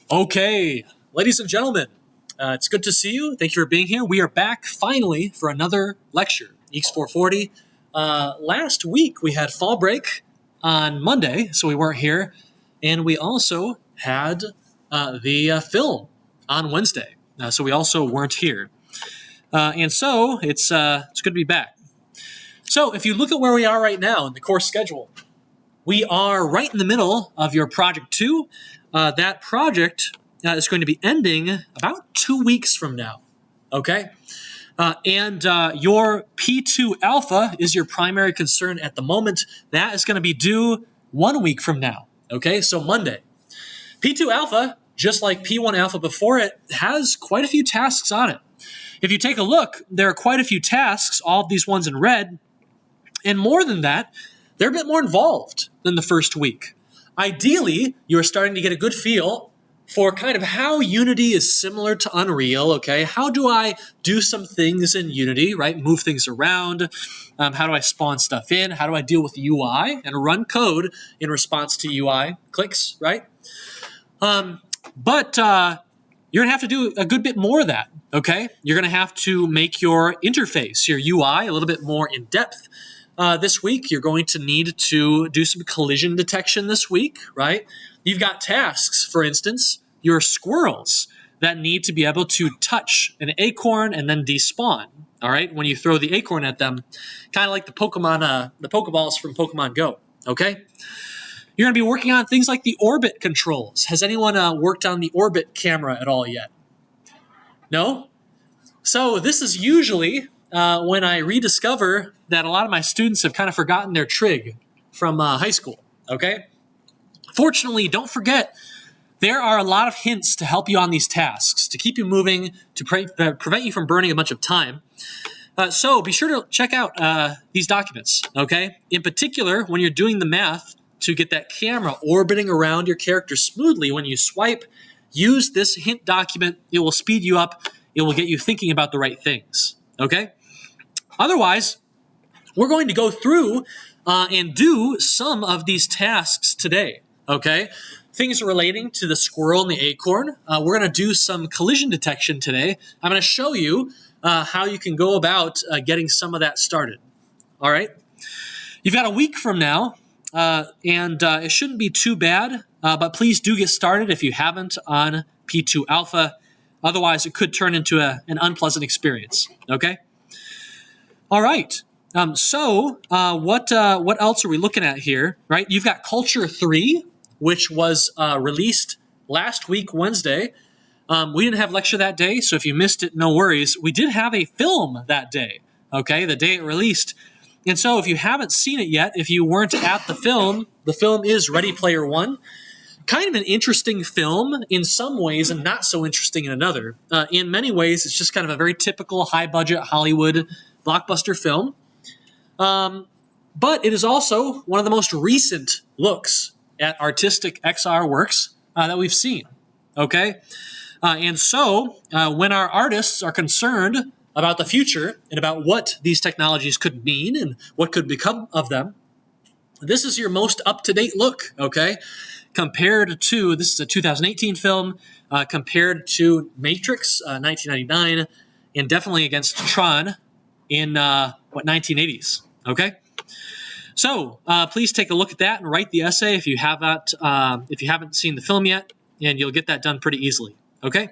Okay, ladies and gentlemen, it's good to see you. Thank you for being here. We are back finally for another lecture, EECS 440. Last week we had fall break on Monday, so we weren't here, and we also had the film on Wednesday, so we also weren't here. And so it's good to be back. So if you look at where we are right now in the course schedule, we are right in the middle of your project 2. That project is going to be ending about 2 weeks from now, okay? And your P2 alpha is your primary concern at the moment. That is going to be due 1 week from now, okay? So Monday. P2 alpha, just like P1 alpha before it, has quite a few tasks on it. If you take a look, there are quite a few tasks, all of these ones in red, and more than that, they're a bit more involved than the first week. Ideally, you're starting to get a good feel for kind of how Unity is similar to Unreal, okay? How do I do some things in Unity, right? Move things around. How do I spawn stuff in? How do I deal with UI and run code in response to UI clicks, right? But you're going to have to do a good bit more of that, okay? You're going to have to make your interface, your UI, a little bit more in depth. This week, you're going to need to do some collision detection this week, right? You've got tasks, for instance, your squirrels that need to be able to touch an acorn and then despawn, all right? When you throw the acorn at them, kind of like the Pokeballs from Pokemon Go, okay? You're going to be working on things like the orbit controls. Has anyone worked on the orbit camera at all yet? No? So this is usually when I rediscover that a lot of my students have kind of forgotten their trig from high school, okay? Fortunately, don't forget, there are a lot of hints to help you on these tasks, to keep you moving, to prevent you from burning a bunch of time. So be sure to check out these documents, okay? In particular, when you're doing the math to get that camera orbiting around your character smoothly when you swipe, use this hint document. It will speed you up. It will get you thinking about the right things, okay? Otherwise, we're going to go through and do some of these tasks today, okay? Things relating to the squirrel and the acorn. We're going to do some collision detection today. I'm going to show you how you can go about getting some of that started, all right? You've got a week from now, and it shouldn't be too bad, but please do get started if you haven't on P2 Alpha. Otherwise, it could turn into an unpleasant experience, okay? All right. So what else are we looking at here, right? You've got Culture 3, which was released last week, Wednesday. We didn't have lecture that day, so if you missed it, no worries. We did have a film that day, okay, the day it released. And so if you haven't seen it yet, if you weren't at the film is Ready Player One. Kind of an interesting film in some ways and not so interesting in another. In many ways, it's just kind of a very typical high-budget Hollywood blockbuster film. But it is also one of the most recent looks at artistic XR works that we've seen, okay? And so when our artists are concerned about the future and about what these technologies could mean and what could become of them, this is your most up-to-date look, okay? Compared to, this is a 2018 film, compared to Matrix, 1999, and definitely against Tron in, 1980s, okay? So please take a look at that and write the essay if you haven't seen the film yet, and you'll get that done pretty easily, okay?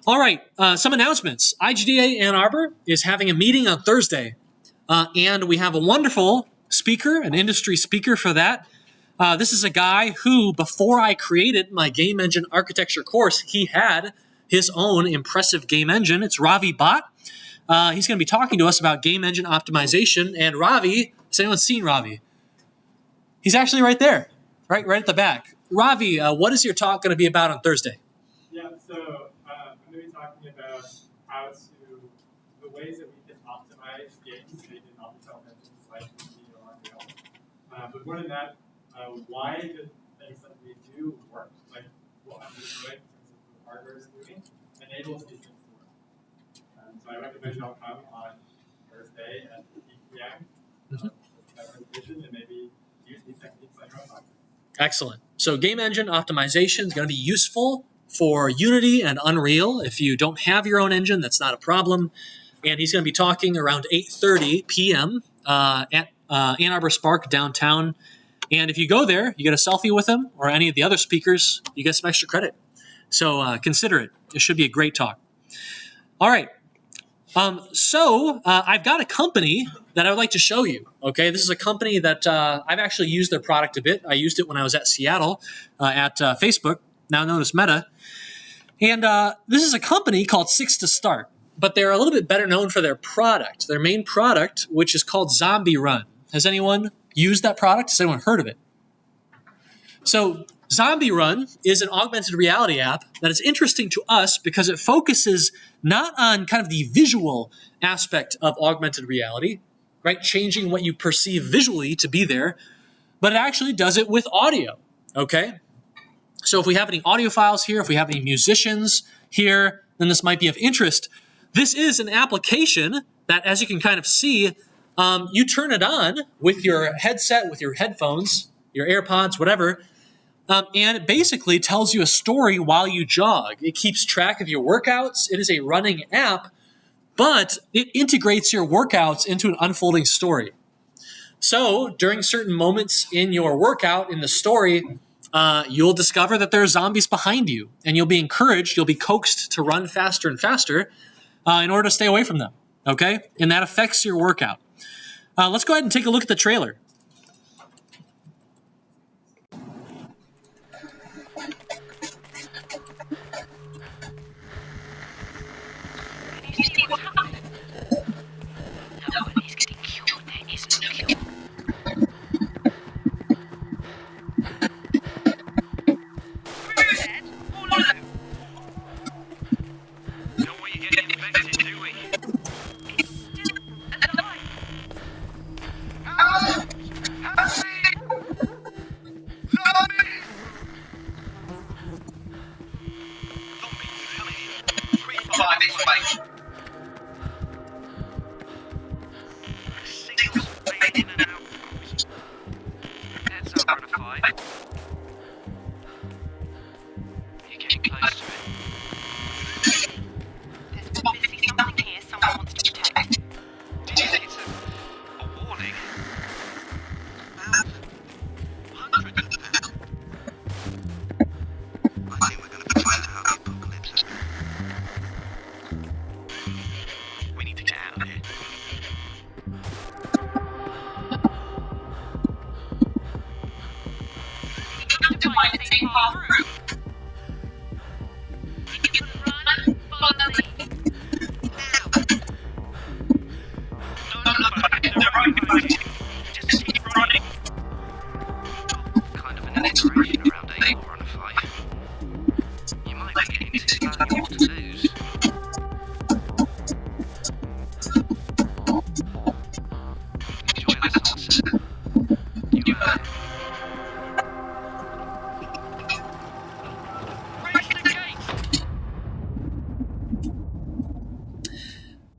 All right, some announcements. IGDA Ann Arbor is having a meeting on Thursday, and we have a wonderful speaker, an industry speaker for that. This is a guy who, before I created my game engine architecture course, he had his own impressive game engine. It's Ravi Bhatt. He's going to be talking to us about game engine optimization. And Ravi, has anyone seen Ravi? He's actually right there, right at the back. Ravi, what is your talk going to be about on Thursday? Yeah, so I'm going to be talking about the ways that we can optimize games made in off-the-shelf engines like Unity or Unreal. But more than that, why the things that we do work, like what I'm doing in terms of the hardware is doing, enables these things to work. So I recommend you all come on Thursday at 8 p.m. Have a vision and maybe use these techniques on your own project. Excellent. So game engine optimization is going to be useful for Unity and Unreal. If you don't have your own engine, that's not a problem. And he's going to be talking around 8:30 p.m. At Ann Arbor Spark downtown. And if you go there, you get a selfie with him or any of the other speakers, you get some extra credit. So consider it. It should be a great talk. All right. I've got a company that I would like to show you. Okay, this is a company that I've actually used their product a bit. I used it when I was at Seattle at Facebook, now known as Meta. And this is a company called 6 to Start, but they're a little bit better known for their product, their main product, which is called Zombie Run. Has anyone used that product? Has anyone heard of it? So Zombie Run is an augmented reality app that is interesting to us because it focuses not on kind of the visual aspect of augmented reality, right? Changing what you perceive visually to be there, but it actually does it with audio, okay? So if we have any audiophiles here, if we have any musicians here, then this might be of interest. This is an application that, as you can kind of see, you turn it on with your headset, with your headphones, your AirPods, whatever, and it basically tells you a story while you jog. It keeps track of your workouts. It is a running app, but it integrates your workouts into an unfolding story. So during certain moments in your workout, in the story, you'll discover that there are zombies behind you, and you'll be encouraged, you'll be coaxed to run faster and faster in order to stay away from them, okay? And that affects your workout. Let's go ahead and take a look at the trailer.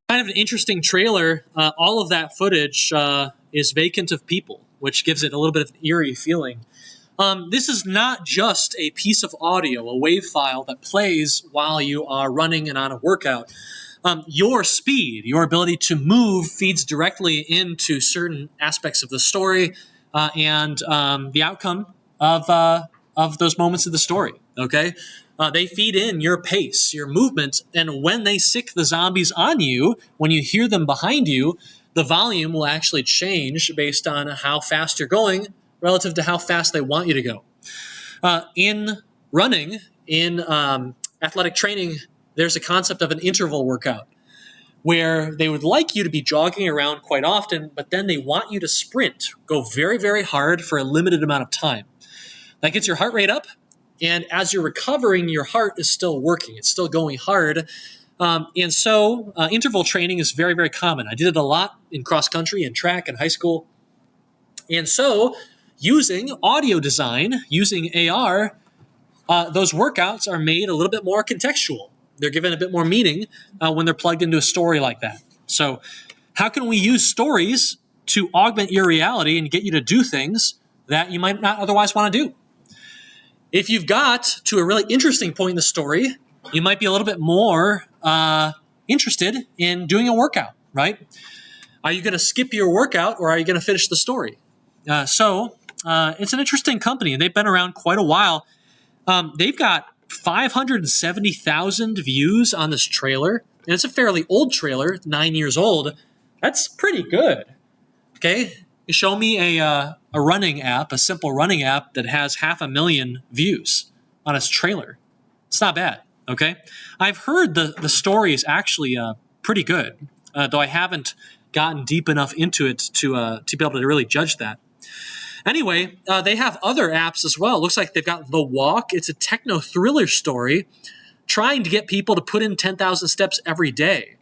Kind of an interesting trailer. All of that footage is vacant of people. which gives it a little bit of an eerie feeling. This is not just a piece of audio, a wave file that plays while you are running and on a workout. Your speed, your ability to move feeds directly into certain aspects of the story and the outcome of those moments of the story, okay? They feed in your pace, your movement, and when they sick the zombies on you, when you hear them behind you, the volume will actually change based on how fast you're going relative to how fast they want you to go. In running, in athletic training, there's a concept of an interval workout where they would like you to be jogging around quite often, but then they want you to sprint, go very, very hard for a limited amount of time. That gets your heart rate up, and as you're recovering, your heart is still working. It's still going hard. And so interval training is very, very common. I did it a lot in cross-country and track in high school. And so using audio design, using AR, those workouts are made a little bit more contextual. They're given a bit more meaning when they're plugged into a story like that. So how can we use stories to augment your reality and get you to do things that you might not otherwise want to do? If you've got to a really interesting point in the story, you might be a little bit more interested in doing a workout, right? Are you going to skip your workout or are you going to finish the story? So it's an interesting company, and they've been around quite a while. They've got 570,000 views on this trailer, and it's a fairly old trailer, 9 years old. That's pretty good. Okay, you show me a running app, a simple running app that has 500,000 views on its trailer. It's not bad. Okay, I've heard the story is actually pretty good, though I haven't gotten deep enough into it to be able to really judge that. Anyway, they have other apps as well. It looks like they've got The Walk. It's a techno thriller story trying to get people to put in 10,000 steps every day.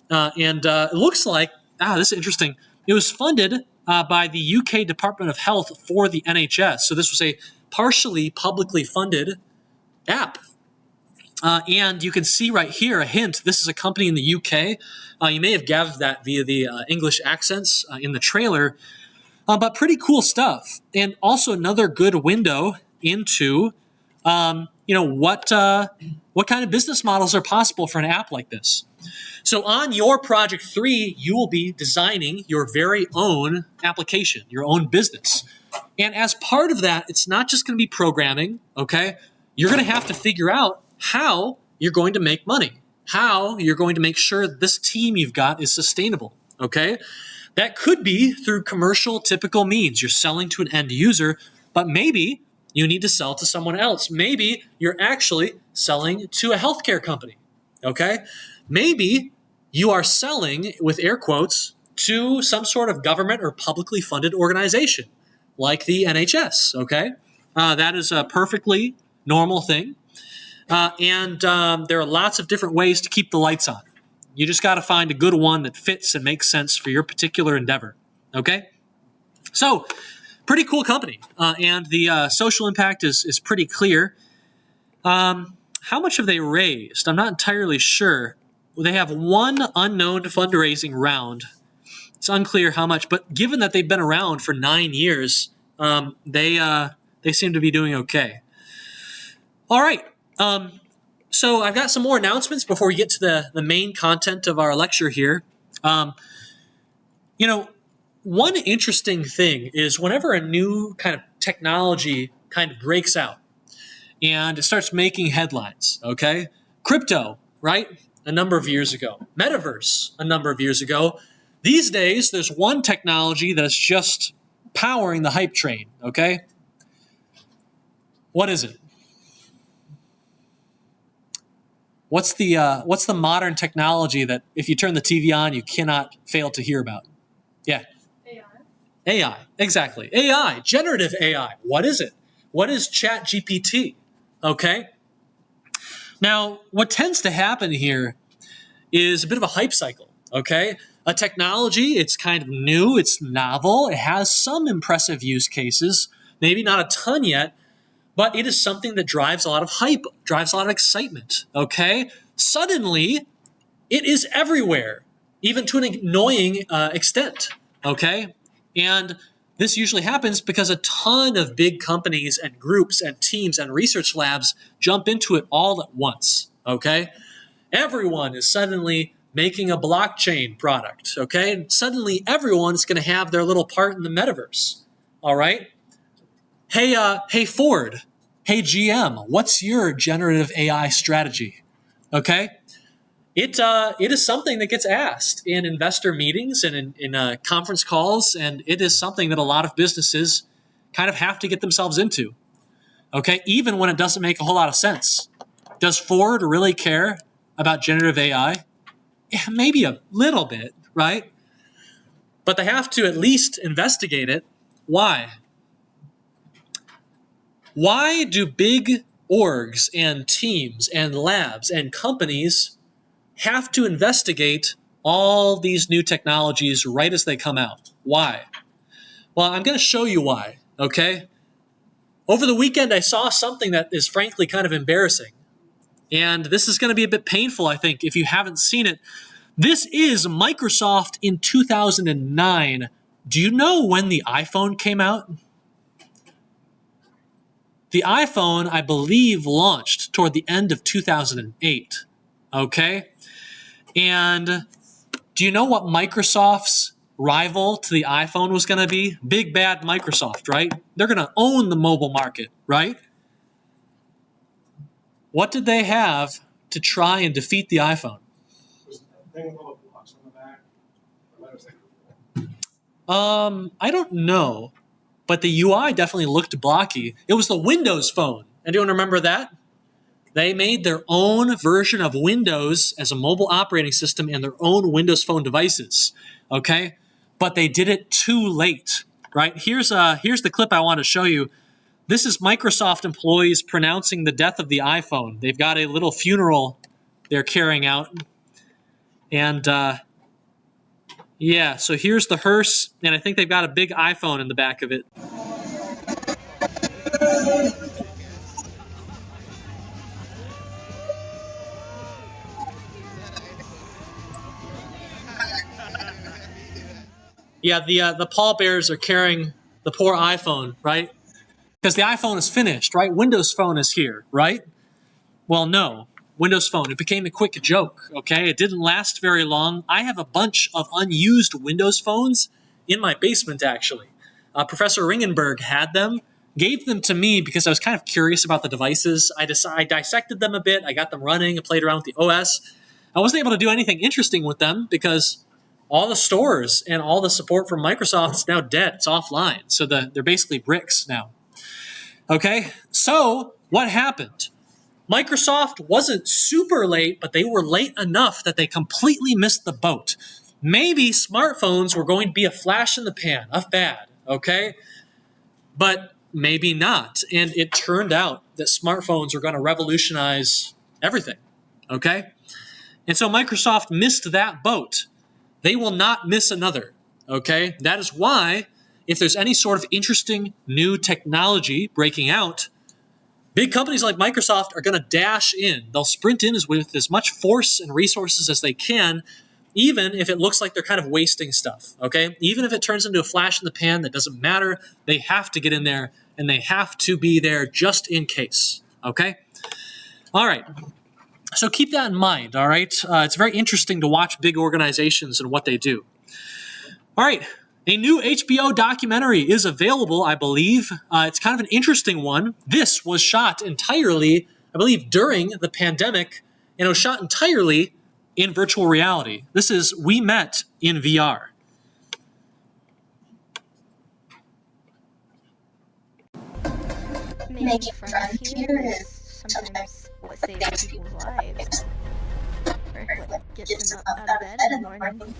And it looks like, this is interesting. It was funded by the UK Department of Health for the NHS. So this was a partially publicly funded app. And you can see right here a hint. This is a company in the UK. You may have gathered that via the English accents in the trailer. But pretty cool stuff, and also another good window into, what kind of business models are possible for an app like this. So on your Project 3, you will be designing your very own application, your own business. And as part of that, it's not just going to be programming, okay? You're going to have to figure out how you're going to make money, how you're going to make sure this team you've got is sustainable, okay? That could be through commercial typical means. You're selling to an end user, but maybe you need to sell to someone else. Maybe you're actually selling to a healthcare company, okay? Maybe you are selling, with air quotes, to some sort of government or publicly funded organization, like the NHS, okay? That is a perfectly normal thing. And there are lots of different ways to keep the lights on. You just got to find a good one that fits and makes sense for your particular endeavor, okay? So, pretty cool company, and the social impact is pretty clear. How much have they raised? I'm not entirely sure. They have one unknown fundraising round. It's unclear how much, but given that they've been around for 9 years, they seem to be doing okay. All right. So I've got some more announcements before we get to the main content of our lecture here. One interesting thing is whenever a new kind of technology kind of breaks out and it starts making headlines, okay? Crypto, right? A number of years ago. Metaverse, a number of years ago. These days, there's one technology that's just powering the hype train, okay? What is it? What's the modern technology that if you turn the TV on, you cannot fail to hear about? Yeah. AI, exactly. AI, generative AI. What is it? What is ChatGPT? Okay. Now, what tends to happen here is a bit of a hype cycle, okay? A technology, it's kind of new, it's novel, it has some impressive use cases, maybe not a ton yet, but it is something that drives a lot of hype, drives a lot of excitement, okay? Suddenly, it is everywhere, even to an annoying extent, okay? And This usually happens because a ton of big companies and groups and teams and research labs jump into it all at once, okay? Everyone is suddenly making a blockchain product, okay? And suddenly everyone is going to have their little part in the metaverse, all right? Hey Ford, hey GM, what's your generative AI strategy, okay? It is something that gets asked in investor meetings and in conference calls, and it is something that a lot of businesses kind of have to get themselves into, okay? Even when it doesn't make a whole lot of sense. Does Ford really care about generative AI? Yeah, maybe a little bit, right? But they have to at least investigate it. Why? Why do big orgs and teams and labs and companies have to investigate all these new technologies right as they come out? Why? Well, I'm going to show you why, okay? Over the weekend, I saw something that is frankly kind of embarrassing. And this is going to be a bit painful, I think, if you haven't seen it. This is Microsoft in 2009. Do you know when the iPhone came out? The iPhone, I believe, launched toward the end of 2008, okay? And do you know what Microsoft's rival to the iPhone was going to be? Big bad Microsoft, right? They're going to own the mobile market, right? What did they have to try and defeat the iPhone? There's a thing with all the blocks on the back. Or letters like I don't know, but the UI definitely looked blocky. It was the Windows Phone. Anyone remember that? They made their own version of Windows as a mobile operating system and their own Windows Phone devices, okay? But they did it too late, right? Here's the clip I want to show you. This is Microsoft employees pronouncing the death of the iPhone. They've got a little funeral they're carrying out. And yeah, so here's the hearse, and I think they've got a big iPhone in the back of it. Yeah, the pallbearers are carrying the poor iPhone, right? Because the iPhone is finished, right? Windows Phone is here, right? Well, no. Windows Phone, it became a quick joke, okay? It didn't last very long. I have a bunch of unused Windows Phones in my basement, actually. Professor Ringenberg had them, gave them to me because I was kind of curious about the devices. I dissected them a bit. I got them running. I played around with the OS. I wasn't able to do anything interesting with them because all the stores and all the support from Microsoft is now dead. It's offline. So they're basically bricks now. Okay, so what happened? Microsoft wasn't super late, but they were late enough that they completely missed the boat. Maybe smartphones were going to be a flash in the pan, a fad, okay? But maybe not. And it turned out that smartphones are going to revolutionize everything, okay? And so Microsoft missed that boat. They will not miss another, okay? That is why if there's any sort of interesting new technology breaking out, big companies like Microsoft are going to dash in. They'll sprint in with as much force and resources as they can, even if it looks like they're kind of wasting stuff, okay? Even if it turns into a flash in the pan, that doesn't matter. They have to get in there, and they have to be there just in case, okay? All right. So keep that in mind, all right? It's very interesting to watch big organizations and what they do. All right. A new HBO documentary is available, I believe. It's kind of an interesting one. This was shot entirely, I believe, during the pandemic, and it was shot entirely in virtual reality. This is We Met in VR. Making friends here is sometimes what saves people's lives. Or what gets them out of bed in the morning.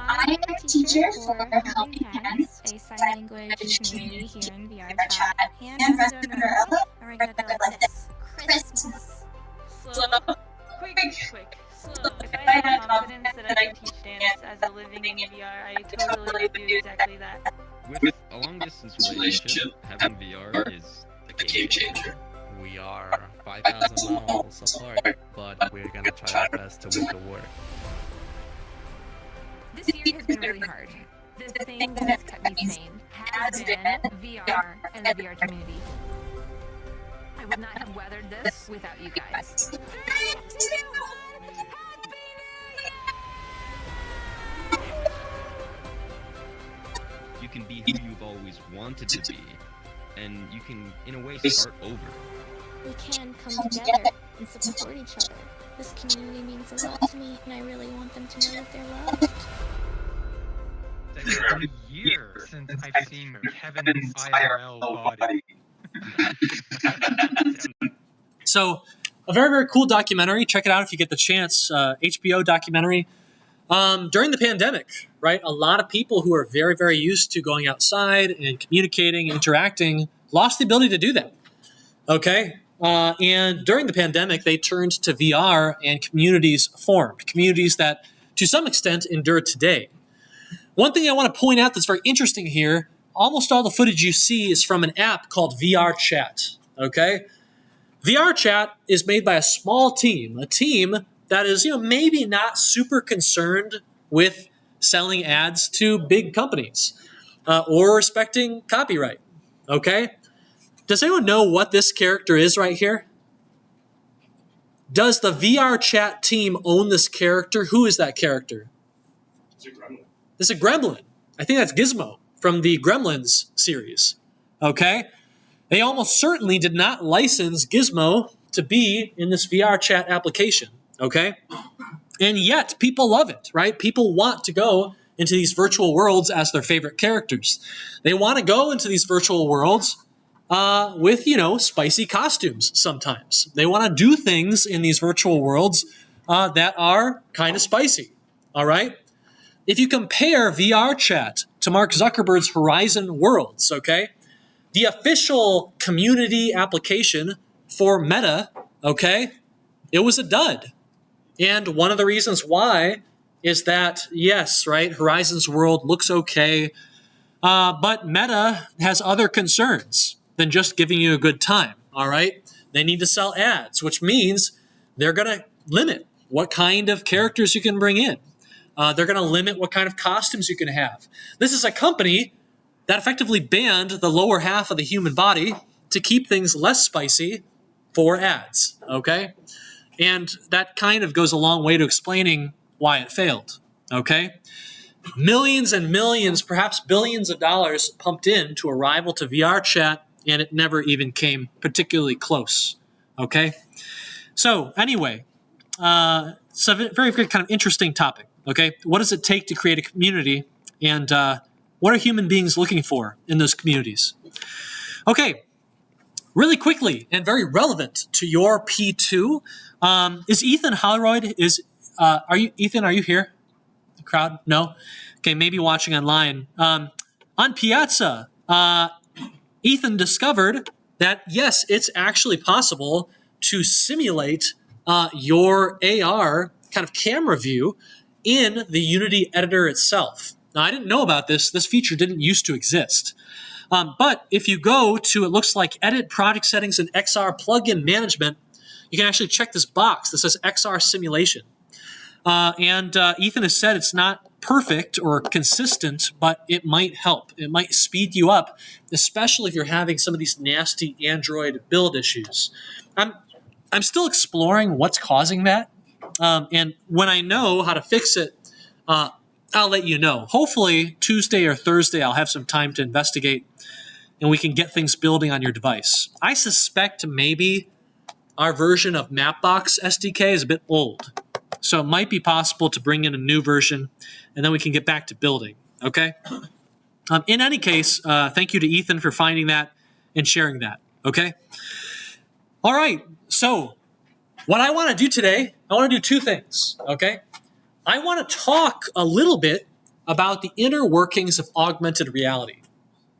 I am a teacher for Helping Hands, a sign language community here in VR chat, and President Morello, and we're gonna go like this. Christmas. Slow. Quick. Slow. If I had confidence that I could teach dance as a living in VR, I totally would do exactly that. With a long-distance relationship, having VR is a game changer. We are 5,000 miles apart, but we're gonna try our best to make it work. This year has been really hard. The thing that has kept me sane has been VR and the VR community. I would not have weathered this without you guys. 3, 2, 1, Happy New Year! You can be who you've always wanted to be, and you can, in a way, start over. We can come together and support each other. This community means a lot to me, and I really want them to know that they're loved. It's been a year since I've seen Kevin's IRL body. So, a very, very cool documentary. Check it out if you get the chance. HBO documentary. During the pandemic, right, a lot of people who are very, very used to going outside and communicating, interacting, lost the ability to do that. Okay? And during the pandemic, they turned to VR and communities formed. Communities that, to some extent, endure today. One thing I want to point out that's very interesting here, almost all the footage you see is from an app called VR Chat. Okay? VR Chat is made by a small team, a team that is, maybe not super concerned with selling ads to big companies or respecting copyright. Okay? Does anyone know what this character is right here? Does the VR Chat team own this character? Who is that character? It's a gremlin. This is a gremlin. I think that's Gizmo from the Gremlins series. Okay? They almost certainly did not license Gizmo to be in this VR Chat application. Okay? And yet, people love it, right? People want to go into these virtual worlds as their favorite characters. They want to go into these virtual worlds with, spicy costumes sometimes. They want to do things in these virtual worlds that are kind of spicy, all right? If you compare VR Chat to Mark Zuckerberg's Horizon Worlds, okay, the official community application for Meta, okay, it was a dud. And one of the reasons why is that, yes, right, Horizon's World looks okay, but Meta has other concerns than just giving you a good time, all right? They need to sell ads, which means they're going to limit what kind of characters you can bring in. They're going to limit what kind of costumes you can have. This is a company that effectively banned the lower half of the human body to keep things less spicy for ads, okay? And that kind of goes a long way to explaining why it failed, okay? Millions and millions, perhaps billions of dollars pumped in to a rival to VR Chat, and it never even came particularly close, okay? So anyway, it's a very, very kind of interesting topic, okay? What does it take to create a community, and what are human beings looking for in those communities? Okay, really quickly and very relevant to your P2, is Ethan Holroyd, are you here? The crowd? No? Okay, maybe watching online. On Piazza, Ethan discovered that, yes, it's actually possible to simulate your AR kind of camera view in the Unity editor itself. Now, I didn't know about this. This feature didn't used to exist. But if you go to, it looks like Edit Project Settings and XR Plugin Management, you can actually check this box that says XR Simulation. And Ethan has said it's not perfect or consistent, but it might help. It might speed you up, especially if you're having some of these nasty Android build issues. I'm still exploring what's causing that. And when I know how to fix it, I'll let you know. Hopefully, Tuesday or Thursday, I'll have some time to investigate, and we can get things building on your device. I suspect maybe our version of Mapbox SDK is a bit old. So it might be possible to bring in a new version, and then we can get back to building, okay? In any case, thank you to Ethan for finding that and sharing that, okay? All right, so what I want to do today, I want to do two things, okay? I want to talk a little bit about the inner workings of augmented reality,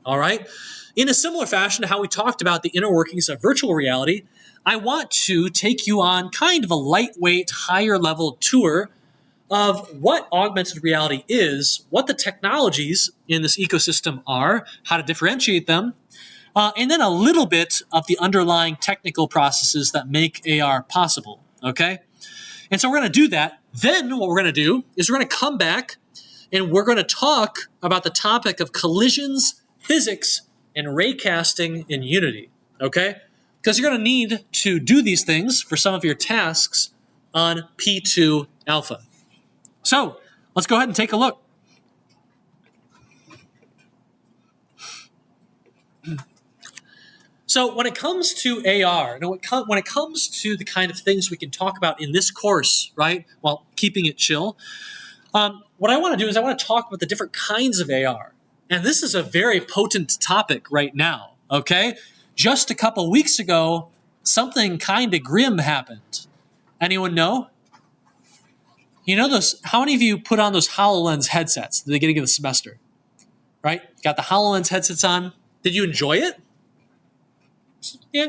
all right? In a similar fashion to how we talked about the inner workings of virtual reality, I want to take you on kind of a lightweight, higher level tour of what augmented reality is, what the technologies in this ecosystem are, how to differentiate them, and then a little bit of the underlying technical processes that make AR possible, okay? And so we're going to do that. Then what we're going to do is we're going to come back and we're going to talk about the topic of collisions, physics, and raycasting in Unity, okay? Because you're going to need to do these things for some of your tasks on P2 Alpha. So let's go ahead and take a look. So when it comes to AR, when it comes to the kind of things we can talk about in this course, right, while keeping it chill, what I want to do is I want to talk about the different kinds of AR. And this is a very potent topic right now, okay? Just a couple weeks ago, something kind of grim happened. Anyone know? You know those? How many of you put on those HoloLens headsets at the beginning of the semester? Right? Got the HoloLens headsets on. Did you enjoy it? Yeah.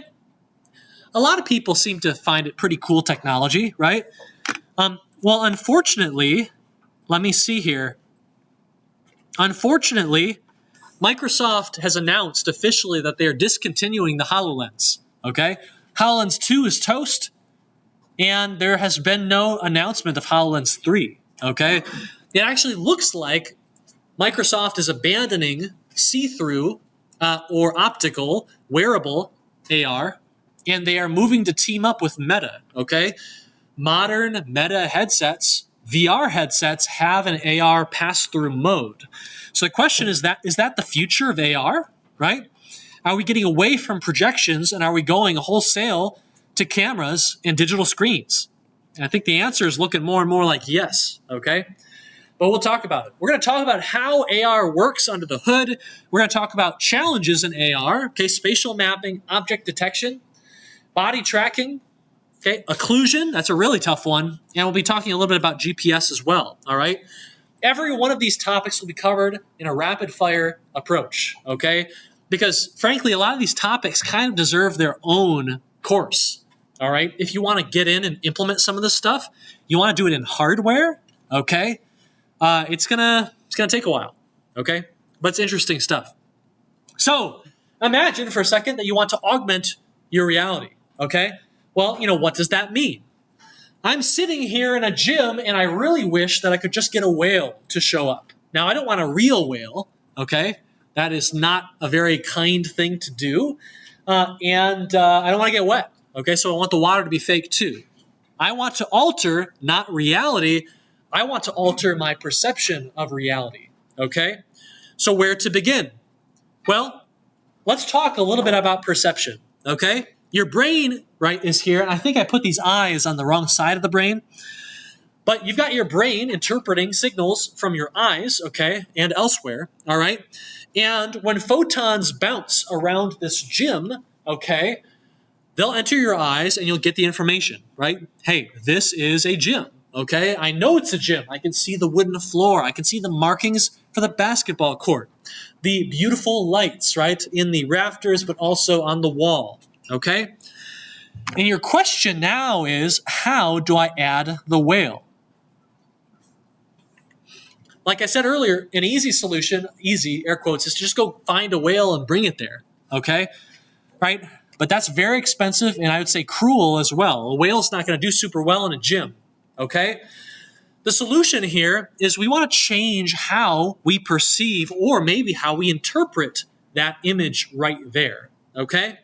A lot of people seem to find it pretty cool technology, right? Well, unfortunately, let me see here. Unfortunately, Microsoft has announced officially that they are discontinuing the HoloLens, okay? HoloLens 2 is toast, and there has been no announcement of HoloLens 3, okay? It actually looks like Microsoft is abandoning see-through or optical wearable AR, and they are moving to team up with Meta, okay? Modern Meta headsets, VR headsets, have an AR pass-through mode. So the question is that the future of AR, right? Are we getting away from projections and are we going wholesale to cameras and digital screens? And I think the answer is looking more and more like yes, okay? But we'll talk about it. We're going to talk about how AR works under the hood. We're going to talk about challenges in AR, okay? Spatial mapping, object detection, body tracking, okay? Occlusion, that's a really tough one. And we'll be talking a little bit about GPS as well, all right? Every one of these topics will be covered in a rapid-fire approach, okay? Because, frankly, a lot of these topics kind of deserve their own course, all right? If you want to get in and implement some of this stuff, you want to do it in hardware, okay? It's gonna take a while, okay? But it's interesting stuff. So imagine for a second that you want to augment your reality, okay? Well, what does that mean? I'm sitting here in a gym and I really wish that I could just get a whale to show up. Now, I don't want a real whale, okay? That is not a very kind thing to do. And I don't want to get wet, okay? So I want the water to be fake too. I want to alter, not reality, I want to alter my perception of reality, okay? So where to begin? Well, let's talk a little bit about perception, okay? Your brain, right, is here. And I think I put these eyes on the wrong side of the brain. But you've got your brain interpreting signals from your eyes, okay, and elsewhere, all right? And when photons bounce around this gym, okay, they'll enter your eyes and you'll get the information, right? Hey, this is a gym. Okay, I know it's a gym. I can see the wooden floor. I can see the markings for the basketball court. The beautiful lights, right, in the rafters, but also on the wall. Okay? And your question now is, how do I add the whale? Like I said earlier, an easy solution, easy, air quotes, is to just go find a whale and bring it there. Okay? Right? But that's very expensive and I would say cruel as well. A whale's not going to do super well in a gym. Okay? The solution here is we want to change how we perceive or maybe how we interpret that image right there. Okay?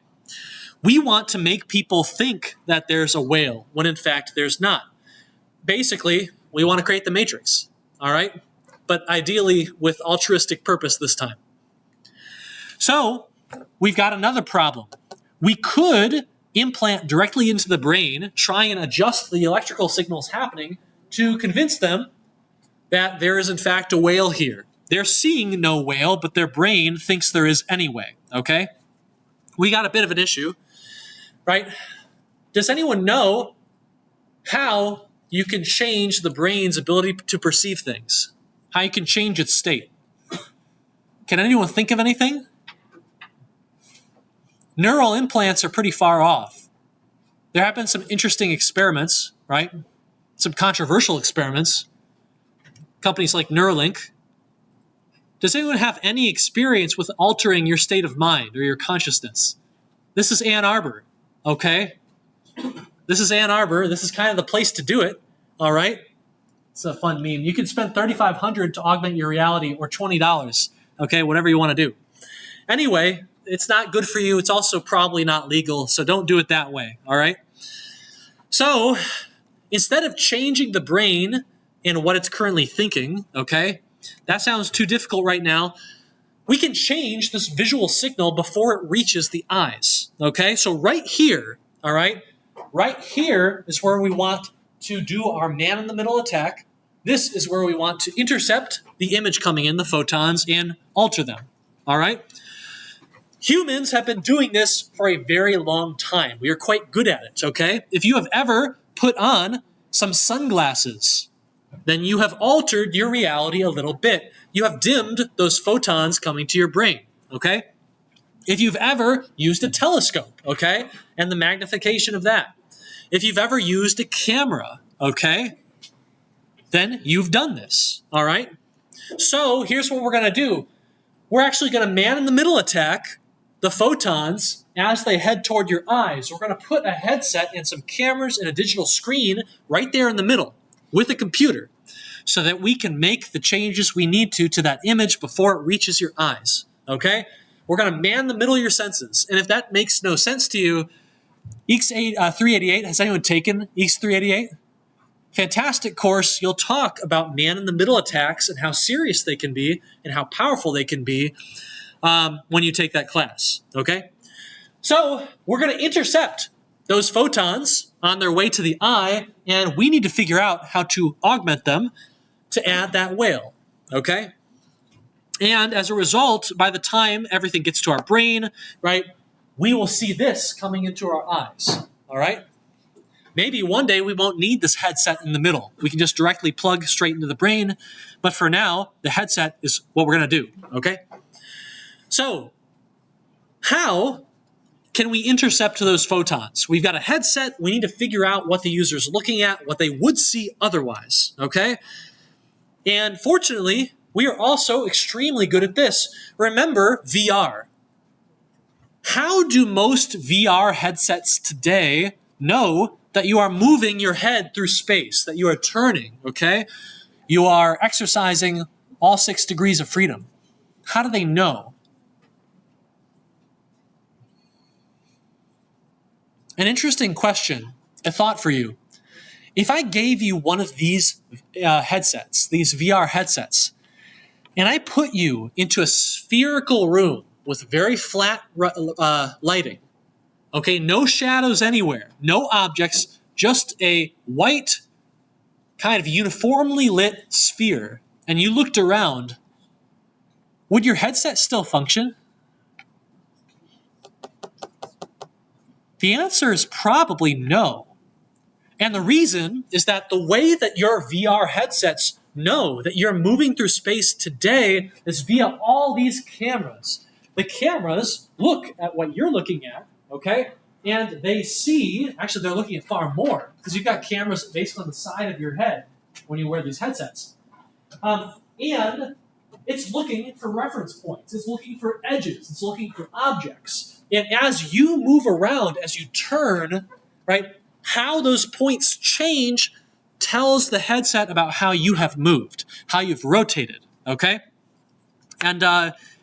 We want to make people think that there's a whale when in fact there's not. Basically, we want to create the matrix. All right? But ideally with altruistic purpose this time. So, we've got another problem. We could implant directly into the brain, try and adjust the electrical signals happening to convince them that there is in fact a whale here. They're seeing no whale, but their brain thinks there is anyway, okay? We got a bit of an issue, right? Does anyone know how you can change the brain's ability to perceive things? How you can change its state? Can anyone think of anything? Neural implants are pretty far off. There have been some interesting experiments, right? Some controversial experiments. Companies like Neuralink. Does anyone have any experience with altering your state of mind or your consciousness? This is Ann Arbor, okay? This is Ann Arbor. This is kind of the place to do it, all right? It's a fun meme. You can spend $3,500 to augment your reality, or $20. Okay, whatever you want to do. Anyway, it's not good for you. It's also probably not legal, so don't do it that way. All right. So instead of changing the brain and what it's currently thinking, okay, that sounds too difficult right now. We can change this visual signal before it reaches the eyes, okay? So right here, all right, right here is where we want to do our man-in-the-middle attack. This is where we want to intercept the image coming in, the photons, and alter them, all right? Humans have been doing this for a very long time. We are quite good at it, okay? If you have ever put on some sunglasses, then you have altered your reality a little bit. You have dimmed those photons coming to your brain, okay? If you've ever used a telescope, okay, and the magnification of that. If you've ever used a camera, okay, then you've done this, all right? So here's what we're going to do. We're actually going to man-in-the-middle attack the photons as they head toward your eyes. We're going to put a headset and some cameras and a digital screen right there in the middle with a computer so that we can make the changes we need to that image before it reaches your eyes, okay? We're going to man the middle of your senses. And if that makes no sense to you, EECS 388, has anyone taken EECS 388? Fantastic course. You'll talk about man-in-the-middle attacks and how serious they can be and how powerful they can be when you take that class, okay? So we're going to intercept those photons on their way to the eye, and we need to figure out how to augment them to add that whale, okay? And as a result, by the time everything gets to our brain, right, we will see this coming into our eyes, all right? Maybe one day we won't need this headset in the middle. We can just directly plug straight into the brain, but for now, the headset is what we're going to do, okay? So, how can we intercept those photons? We've got a headset. We need to figure out what the user's looking at, what they would see otherwise, okay? And fortunately, we are also extremely good at this. Remember VR. How do most VR headsets today know that you are moving your head through space, that you are turning, okay? You are exercising all 6 degrees of freedom. How do they know? An interesting question, a thought for you. If I gave you one of these headsets, these VR headsets, and I put you into a spherical room with very flat lighting, okay, no shadows anywhere, no objects, just a white kind of uniformly lit sphere, and you looked around, would your headset still function? The answer is probably no. And the reason is that the way that your VR headsets know that you're moving through space today is via all these cameras. The cameras look at what you're looking at, okay? And they see, actually they're looking at far more, because you've got cameras basically on the side of your head when you wear these headsets. And it's looking for reference points. It's looking for edges. It's looking for objects. And as you move around, as you turn, right, how those points change tells the headset about how you have moved, how you've rotated, okay? And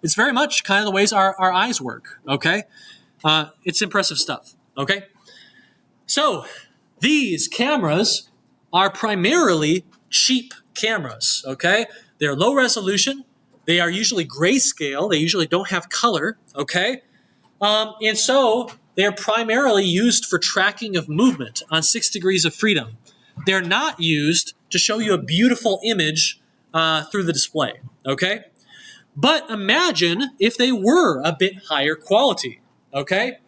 it's very much kind of the ways our eyes work, okay? It's impressive stuff, okay? So these cameras are primarily cheap cameras, okay? They're low resolution. They are usually grayscale. They usually don't have color, okay? And so they're primarily used for tracking of movement on 6 degrees of freedom. They're not used to show you a beautiful image through the display, okay? But imagine if they were a bit higher quality, okay?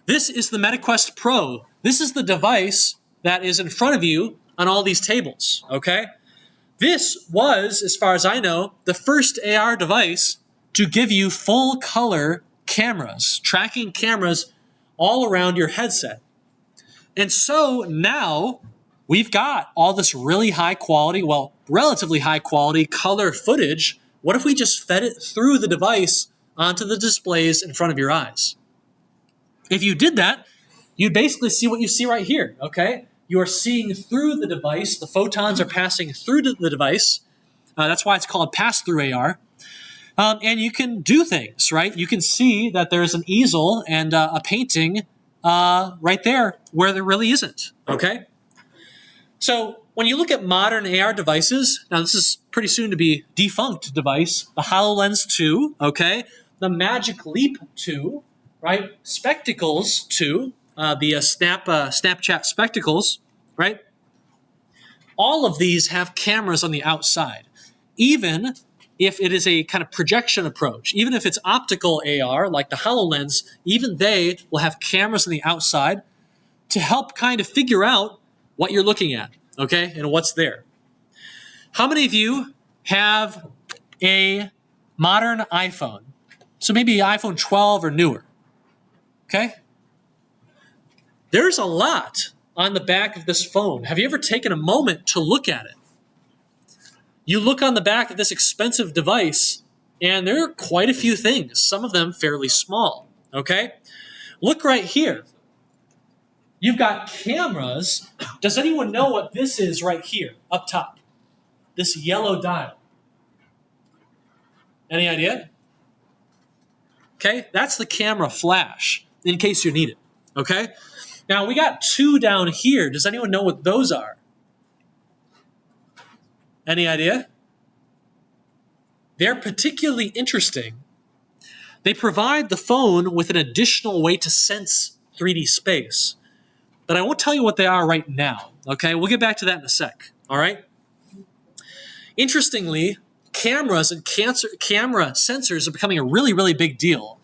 This is the MetaQuest Pro. This is the device that is in front of you on all these tables, okay? This was, as far as I know, the first AR device to give you full color cameras, tracking cameras all around your headset. And so now we've got all this really high quality, well, relatively high quality color footage. What if we just fed it through the device onto the displays in front of your eyes? If you did that, you'd basically see what you see right here, okay? you're seeing through the device. The photons are passing through the device. That's why it's called pass-through AR. And you can do things, right? You can see that there's an easel and a painting right there where there really isn't, okay? So when you look at modern AR devices, now this is pretty soon to be defunct device, the HoloLens 2, okay? The Magic Leap 2, right? Spectacles 2, the Snapchat Spectacles, right? All of these have cameras on the outside. Even if it is a kind of projection approach, even if it's optical AR, like the HoloLens, even they will have cameras on the outside to help kind of figure out what you're looking at, okay, and what's there. How many of you have a modern iPhone? So maybe iPhone 12 or newer, okay? There's a lot on the back of this phone. Have you ever taken a moment to look at it? You look on the back of this expensive device, and there are quite a few things, some of them fairly small, okay? Look right here. You've got cameras. Does anyone know what this is right here, up top? This yellow dial. Any idea? Okay, that's the camera flash, in case you need it, okay? Now, we got two down here. Does anyone know what those are? Any idea? They're particularly interesting. They provide the phone with an additional way to sense 3D space. But I won't tell you what they are right now, okay? We'll get back to that in a sec, all right? Interestingly, cameras and camera sensors are becoming a really, really big deal.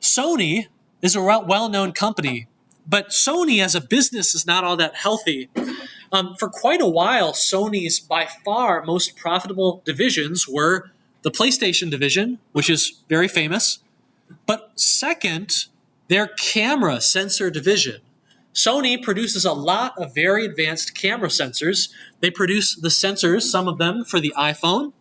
Sony is a well-known company, but Sony as a business is not all that healthy. For quite a while, Sony's by far most profitable divisions were the PlayStation division, which is very famous, but second, their camera sensor division. Sony produces a lot of very advanced camera sensors. They produce the sensors, some of them for the iPhone,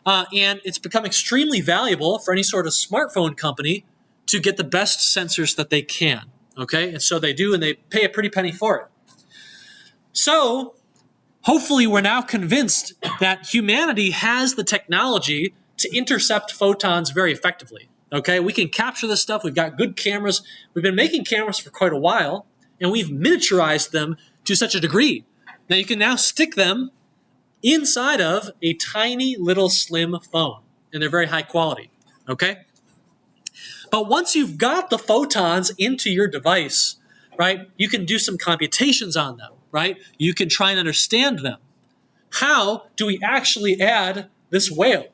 and it's become extremely valuable for any sort of smartphone company to get the best sensors that they can, okay? And so they do, and they pay a pretty penny for it. So hopefully we're now convinced that humanity has the technology to intercept photons very effectively, okay? We can capture this stuff. We've got good cameras. We've been making cameras for quite a while, and we've miniaturized them to such a degree that you can now stick them inside of a tiny little slim phone, and they're very high quality, okay? But once you've got the photons into your device, right, you can do some computations on them, right? You can try and understand them. How do we actually add this whale?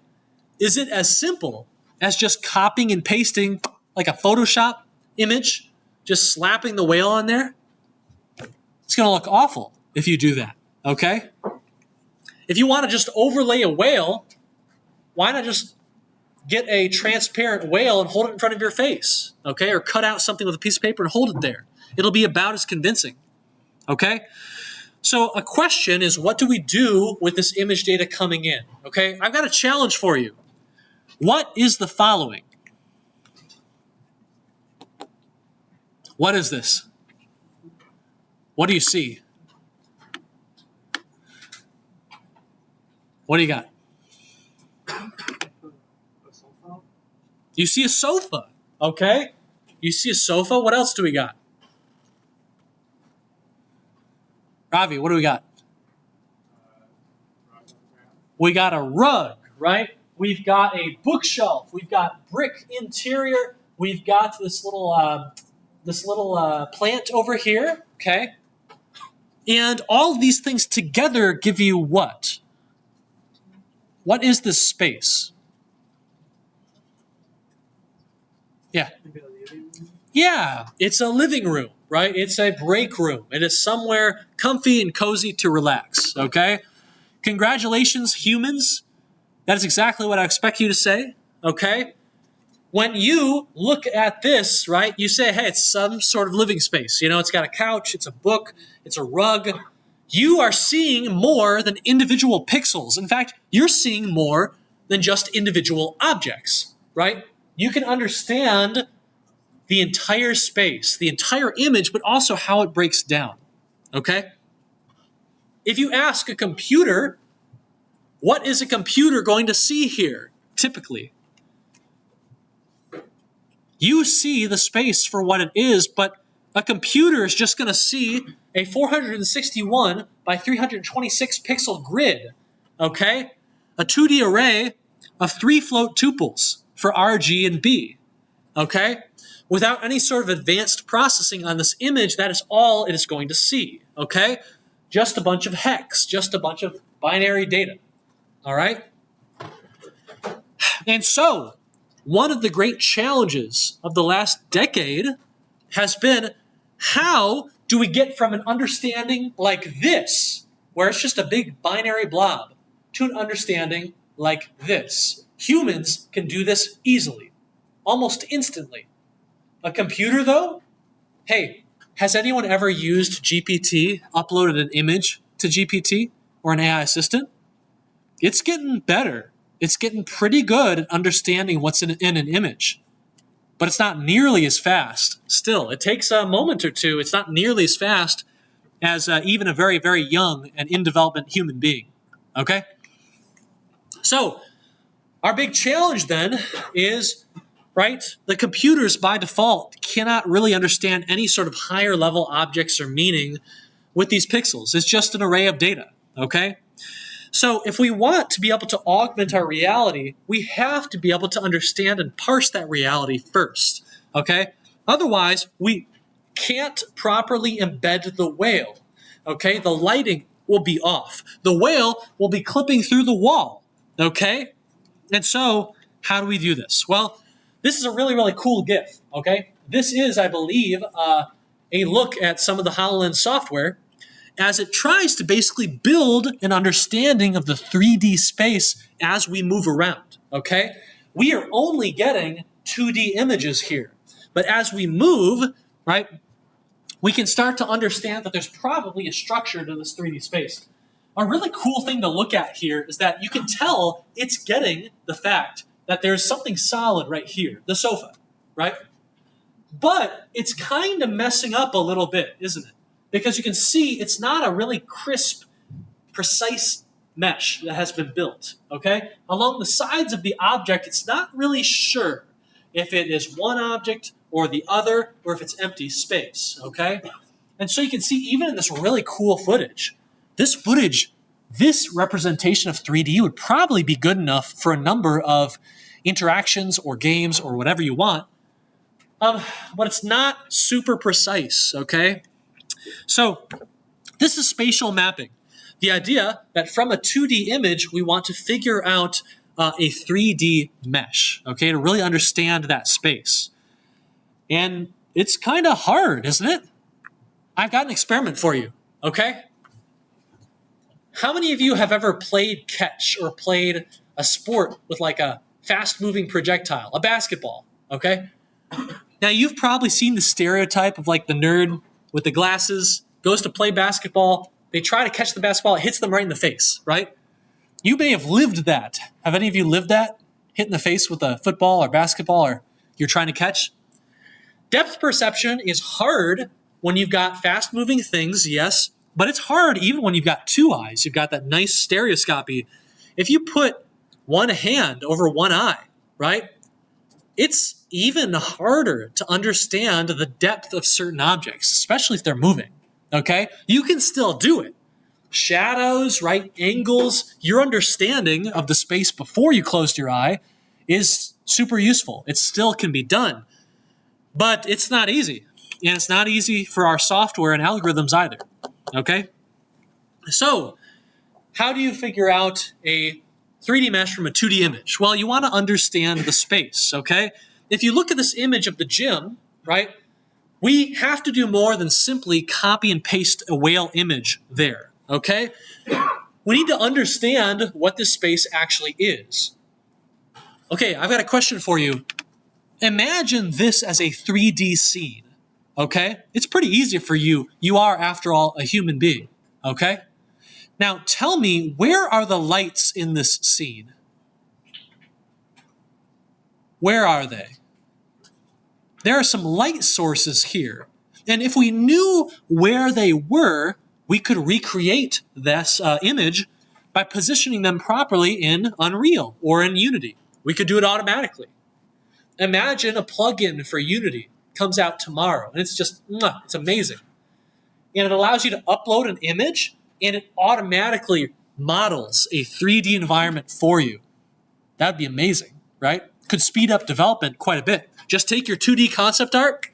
Is it as simple as just copying and pasting like a Photoshop image? Just slapping the whale on there? It's going to look awful if you do that, okay? If you want to just overlay a whale, why not just get a transparent whale and hold it in front of your face, okay? Or cut out something with a piece of paper and hold it there. It'll be about as convincing, okay? So a question is, what do we do with this image data coming in, okay? I've got a challenge for you. What is the following? What is this? What do you see? What do you got? You see a sofa, okay? You see a sofa. What else do we got? Ravi, what do we got? We got a rug, right? We've got a bookshelf. We've got brick interior. We've got this little plant over here, okay? And all of these things together give you what? What is this space? Yeah. Yeah, it's a living room, right? It's a break room. It is somewhere comfy and cozy to relax, okay? Congratulations, humans. That is exactly what I expect you to say, okay? When you look at this, right, you say, hey, it's some sort of living space. You know, it's got a couch, it's a book, it's a rug. You are seeing more than individual pixels. In fact, you're seeing more than just individual objects, right? You can understand the entire space, the entire image, but also how it breaks down, okay? If you ask a computer, what is a computer going to see here, typically? You see the space for what it is, but a computer is just going to see a 461 by 326 pixel grid, okay? A 2D array of 3 float tuples for R, G, and B, okay? Without any sort of advanced processing on this image, that is all it is going to see, okay? Just a bunch of hex, just a bunch of binary data, all right? And so, one of the great challenges of the last decade has been, how do we get from an understanding like this, where it's just a big binary blob, to an understanding like this? Humans can do this easily, almost instantly. A computer, though? Hey, has anyone ever used GPT, uploaded an image to GPT or an AI assistant? It's getting better. It's getting pretty good at understanding what's in an image. But it's not nearly as fast. Still, it takes a moment or two. It's not nearly as fast as even a very, very young and in development human being. Okay? So, our big challenge then is, right, the computers by default cannot really understand any sort of higher level objects or meaning with these pixels. It's just an array of data. Okay? So if we want to be able to augment our reality, we have to be able to understand and parse that reality first, okay? Otherwise, we can't properly embed the whale, okay? The lighting will be off. The whale will be clipping through the wall, okay? And so, how do we do this? Well, this is a really, really cool GIF, okay? This is, I believe, a look at some of the HoloLens software as it tries to basically build an understanding of the 3D space as we move around, okay? We are only getting 2D images here. But as we move, right, we can start to understand that there's probably a structure to this 3D space. A really cool thing to look at here is that you can tell it's getting the fact that there's something solid right here, the sofa, right? But it's kind of messing up a little bit, isn't it? Because you can see it's not a really crisp, precise mesh that has been built, okay? Along the sides of the object, it's not really sure if it is one object or the other, or if it's empty space, okay? And so you can see even in this really cool footage, this representation of 3D would probably be good enough for a number of interactions or games or whatever you want, but it's not super precise, okay? So this is spatial mapping. The idea that from a 2D image, we want to figure out a 3D mesh, okay, to really understand that space. And it's kind of hard, isn't it? I've got an experiment for you, okay? How many of you have ever played catch or played a sport with like a fast-moving projectile, a basketball, okay? Now, you've probably seen the stereotype of like the nerd with the glasses, goes to play basketball, they try to catch the basketball, it hits them right in the face, right? You may have lived that. Have any of you lived that? Hit in the face with a football or basketball or you're trying to catch? Depth perception is hard when you've got fast-moving things, yes, but it's hard even when you've got two eyes. You've got that nice stereoscopy. If you put one hand over one eye, right, it's even harder to understand the depth of certain objects, especially if they're moving, okay? You can still do it. Shadows, right, angles, your understanding of the space before you closed your eye is super useful. It still can be done, but it's not easy. And it's not easy for our software and algorithms either, okay? So, how do you figure out a 3D mesh from a 2D image? Well, you want to understand the space, okay? If you look at this image of the gym, right, we have to do more than simply copy and paste a whale image there, okay? We need to understand what this space actually is. Okay, I've got a question for you. Imagine this as a 3D scene, okay? It's pretty easy for you. You are, after all, a human being, okay? Now, tell me, where are the lights in this scene? Where are they? There are some light sources here. And if we knew where they were, we could recreate this image by positioning them properly in Unreal or in Unity. We could do it automatically. Imagine a plugin for Unity comes out tomorrow, and it's just, it's amazing. And it allows you to upload an image, and it automatically models a 3D environment for you. That'd be amazing, right? Could speed up development quite a bit. Just take your 2D concept art,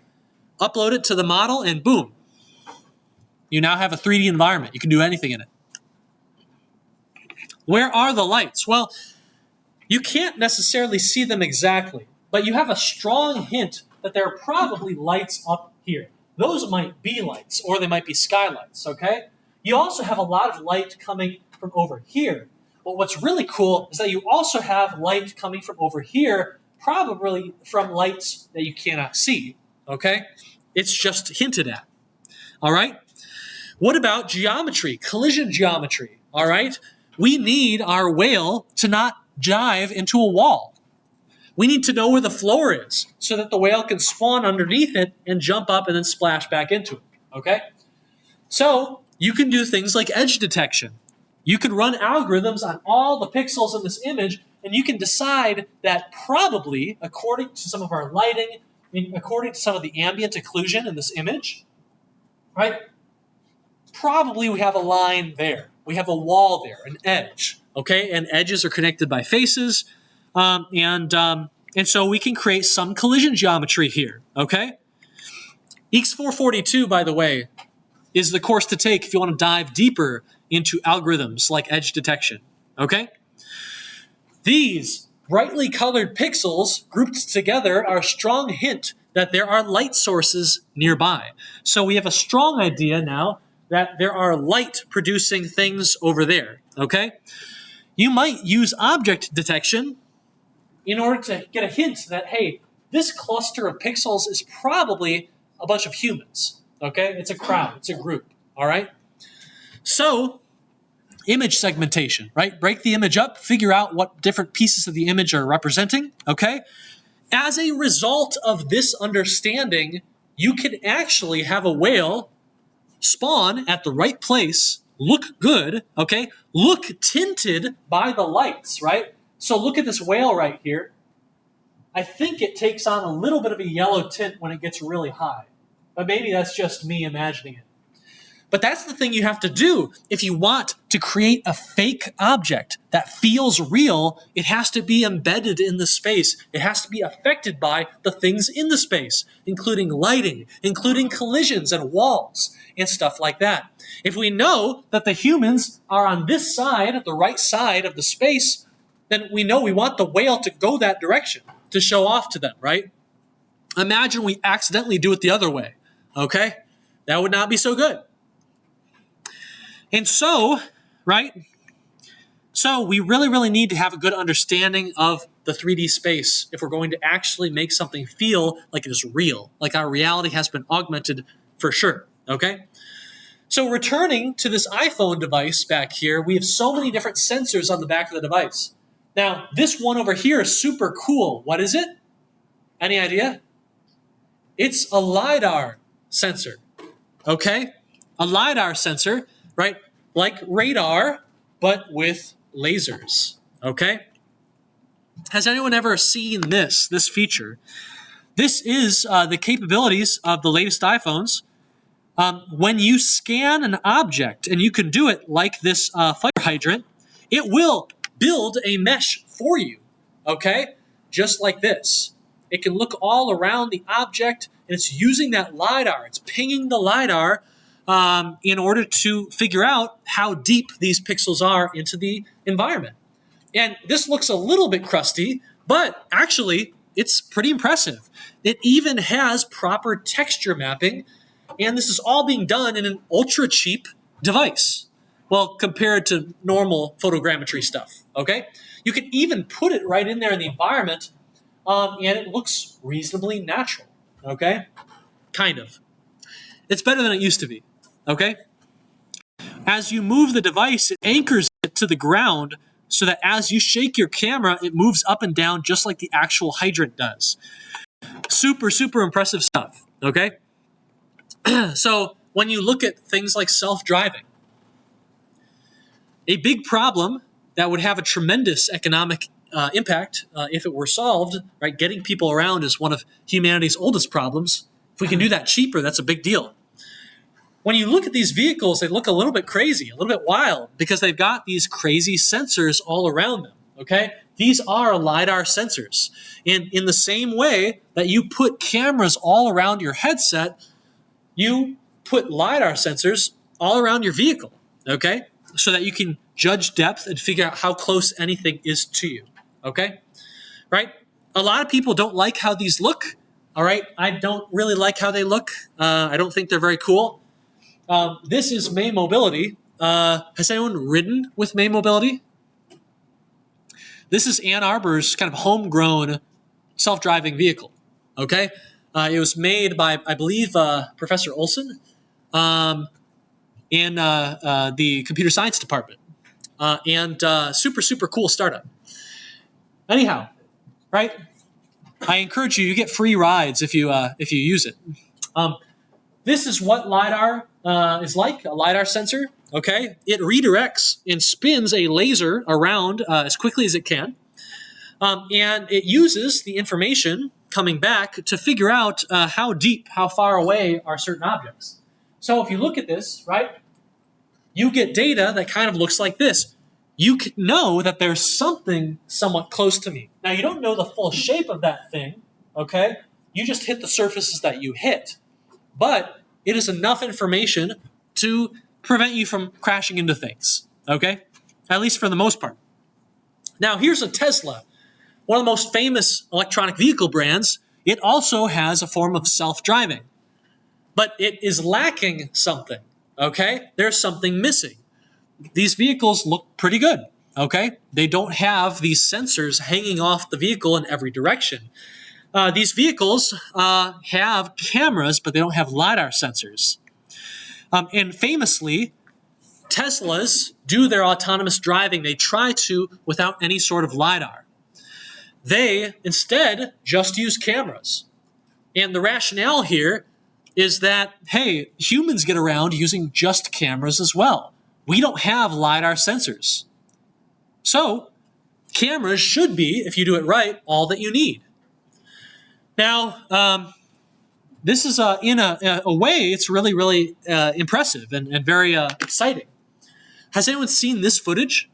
upload it to the model, and boom. You now have a 3D environment. You can do anything in it. Where are the lights? Well, you can't necessarily see them exactly, but you have a strong hint that there are probably lights up here. Those might be lights, or they might be skylights, okay? You also have a lot of light coming from over here. But what's really cool is that you also have light coming from over here, probably from lights that you cannot see, okay? It's just hinted at, all right? What about geometry, collision geometry, all right? We need our whale to not dive into a wall. We need to know where the floor is so that the whale can spawn underneath it and jump up and then splash back into it, okay? So you can do things like edge detection. You can run algorithms on all the pixels in this image, and you can decide that probably, according to some of our lighting, according to some of the ambient occlusion in this image, right? Probably we have a line there. We have a wall there, an edge, okay? And edges are connected by faces, and so we can create some collision geometry here, okay? EECS 442, by the way, is the course to take if you want to dive deeper into algorithms like edge detection, okay? These brightly colored pixels grouped together are a strong hint that there are light sources nearby. So we have a strong idea now that there are light producing things over there, okay? You might use object detection in order to get a hint that, hey, this cluster of pixels is probably a bunch of humans, okay? It's a crowd, it's a group, all right? So, image segmentation, right? Break the image up, figure out what different pieces of the image are representing, okay? As a result of this understanding, you can actually have a whale spawn at the right place, look good, okay? Look tinted by the lights, right? So look at this whale right here. I think it takes on a little bit of a yellow tint when it gets really high. But maybe that's just me imagining it. But that's the thing you have to do. If you want to create a fake object that feels real, it has to be embedded in the space. It has to be affected by the things in the space, including lighting, including collisions and walls, and stuff like that. If we know that the humans are on this side, the right side of the space, then we know we want the whale to go that direction to show off to them, right? Imagine we accidentally do it the other way, okay? That would not be so good. And so, right? So we really need to have a good understanding of the 3D space if we're going to actually make something feel like it is real, like our reality has been augmented for sure, okay? So returning to this iPhone device back here, we have so many different sensors on the back of the device. Now, this one over here is super cool. What is it? Any idea? It's a LiDAR sensor, okay? A LiDAR sensor, right? Like radar, but with lasers, okay? Has anyone ever seen this feature? This is the capabilities of the latest iPhones. When you scan an object, and you can do it like this fire hydrant, it will build a mesh for you, okay? Just like this. It can look all around the object, and it's using that LiDAR. It's pinging the LiDAR in order to figure out how deep these pixels are into the environment. And this looks a little bit crusty, but actually, it's pretty impressive. It even has proper texture mapping, and this is all being done in an ultra-cheap device. Well, compared to normal photogrammetry stuff, okay? You can even put it right in there in the environment, and it looks reasonably natural, okay? Kind of. It's better than it used to be, okay? As you move the device, it anchors it to the ground so that as you shake your camera, it moves up and down just like the actual hydrant does. Super impressive stuff, okay? So when you look at things like self-driving, A big problem that would have a tremendous economic impact if it were solved, right? Getting people around is one of humanity's oldest problems. If we can do that cheaper, that's a big deal. When you look at these vehicles, they look a little bit crazy, a little bit wild, because they've got these crazy sensors all around them, okay? These are LiDAR sensors. And in the same way that you put cameras all around your headset, you put LiDAR sensors all around your vehicle, okay? So that you can judge depth and figure out how close anything is to you, okay? Right? A lot of people don't like how these look, all right? I don't really like how they look. I don't think they're very cool. This is May Mobility. Has anyone ridden with May Mobility? This is Ann Arbor's kind of homegrown self-driving vehicle, okay? It was made by, I believe, Professor Olson in the computer science department. And super, super cool startup. Anyhow, right? I encourage you get free rides if you use it. This is what LiDAR is like, a LiDAR sensor, okay? It redirects and spins a laser around as quickly as it can. And it uses the information coming back to figure out how deep, how far away are certain objects. So if you look at this, right, you get data that kind of looks like this. You can know that there's something somewhat close to me. Now, you don't know the full shape of that thing, okay? You just hit the surfaces that you hit. But it is enough information to prevent you from crashing into things, okay? At least for the most part. Now, here's a Tesla, one of the most famous electronic vehicle brands. It also has a form of self-driving. But it is lacking something, okay? There's something missing. These vehicles look pretty good, okay? They don't have these sensors hanging off the vehicle in every direction. These vehicles have cameras, but they don't have LiDAR sensors. And famously, Teslas do their autonomous driving. They try to without any sort of LiDAR. They instead just use cameras. And the rationale here is that, hey, humans get around using just cameras as well. We don't have LiDAR sensors. So cameras should be, if you do it right, all that you need. Now, this is in a way, it's really, really impressive and very exciting. Has anyone seen this footage?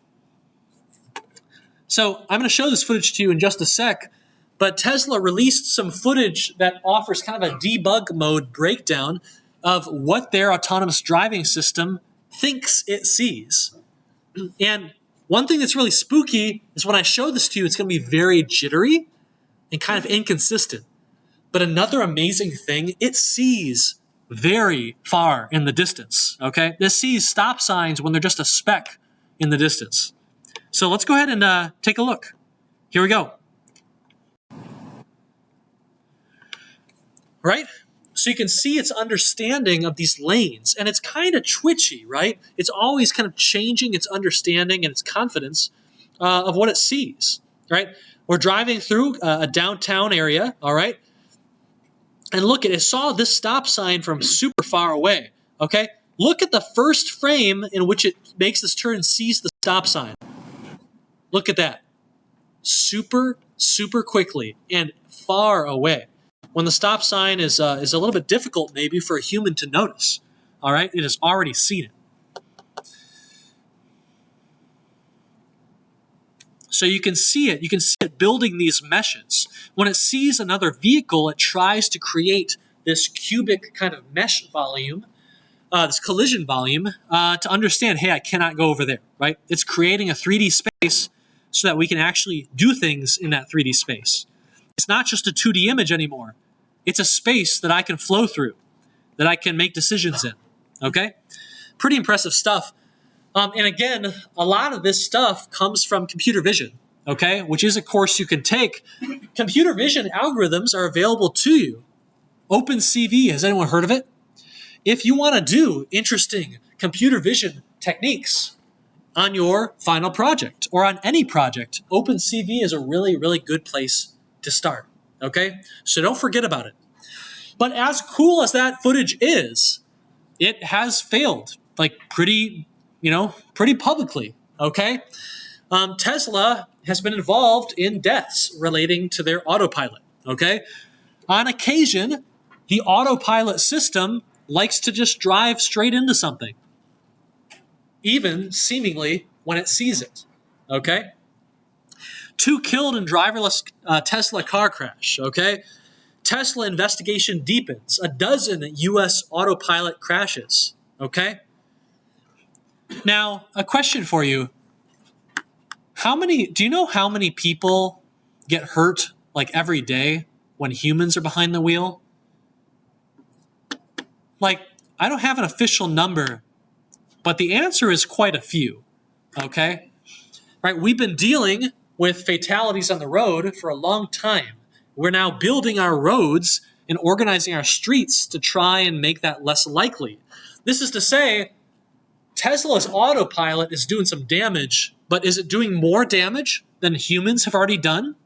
So I'm going to show this footage to you in just a sec, but Tesla released some footage that offers kind of a debug mode breakdown of what their autonomous driving system thinks it sees. And one thing that's really spooky is when I show this to you, it's going to be very jittery and kind of inconsistent. But another amazing thing, it sees very far in the distance, okay? It sees stop signs when they're just a speck in the distance. So let's go ahead and take a look. Here we go. Right? So you can see its understanding of these lanes, and it's kind of twitchy, right? It's always kind of changing its understanding and its confidence of what it sees, right? We're driving through a downtown area, all right? And look, it saw this stop sign from super far away, okay? Look at the first frame in which it makes this turn and sees the stop sign. Look at that. Super, super quickly and far away. When the stop sign is a little bit difficult maybe for a human to notice, all right? It has already seen it. So you can see it building these meshes. When it sees another vehicle, it tries to create this cubic kind of mesh volume, this collision volume, to understand, hey, I cannot go over there, right? It's creating a 3D space so that we can actually do things in that 3D space. It's not just a 2D image anymore. It's a space that I can flow through, that I can make decisions in, okay? Pretty impressive stuff. And again, a lot of this stuff comes from computer vision, okay, which is a course you can take. Computer vision algorithms are available to you. OpenCV, has anyone heard of it? If you want to do interesting computer vision techniques on your final project or on any project, OpenCV is a really, really good place to start, okay? So don't forget about it. But as cool as that footage is, it has failed, like pretty publicly, okay? Tesla has been involved in deaths relating to their autopilot, okay? On occasion, the autopilot system likes to just drive straight into something, even seemingly when it sees it, okay? 2 killed in driverless Tesla car crash, okay? Tesla investigation deepens. 12 U.S. autopilot crashes, okay? Now, a question for you. Do you know how many people get hurt like every day when humans are behind the wheel? Like, I don't have an official number, but the answer is quite a few, okay? Right? We've been dealing with fatalities on the road for a long time. We're now building our roads and organizing our streets to try and make that less likely. This is to say, Tesla's autopilot is doing some damage, but is it doing more damage than humans have already done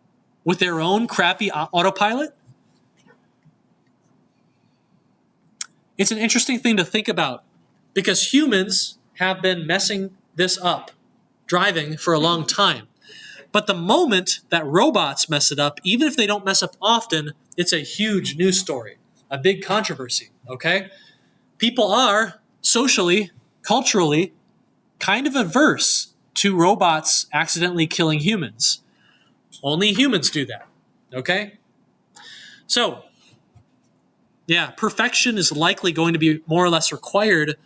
with their own crappy autopilot? It's an interesting thing to think about because humans have been messing this up, driving for a long time. But the moment that robots mess it up, even if they don't mess up often, it's a huge news story, a big controversy, okay? People are socially, culturally, kind of averse to robots accidentally killing humans. Only humans do that, okay? So, yeah, perfection is likely going to be more or less required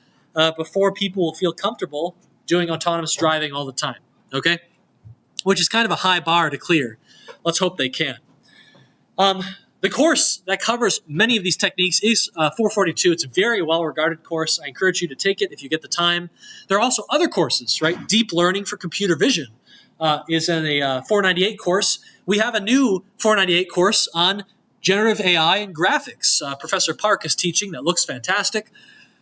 before people will feel comfortable doing autonomous driving all the time, okay? Which is kind of a high bar to clear. Let's hope they can. The course that covers many of these techniques is 442. It's a very well-regarded course. I encourage you to take it if you get the time. There are also other courses, right? Deep Learning for Computer Vision is in a 498 course. We have a new 498 course on generative AI and graphics. Professor Park is teaching. That looks fantastic.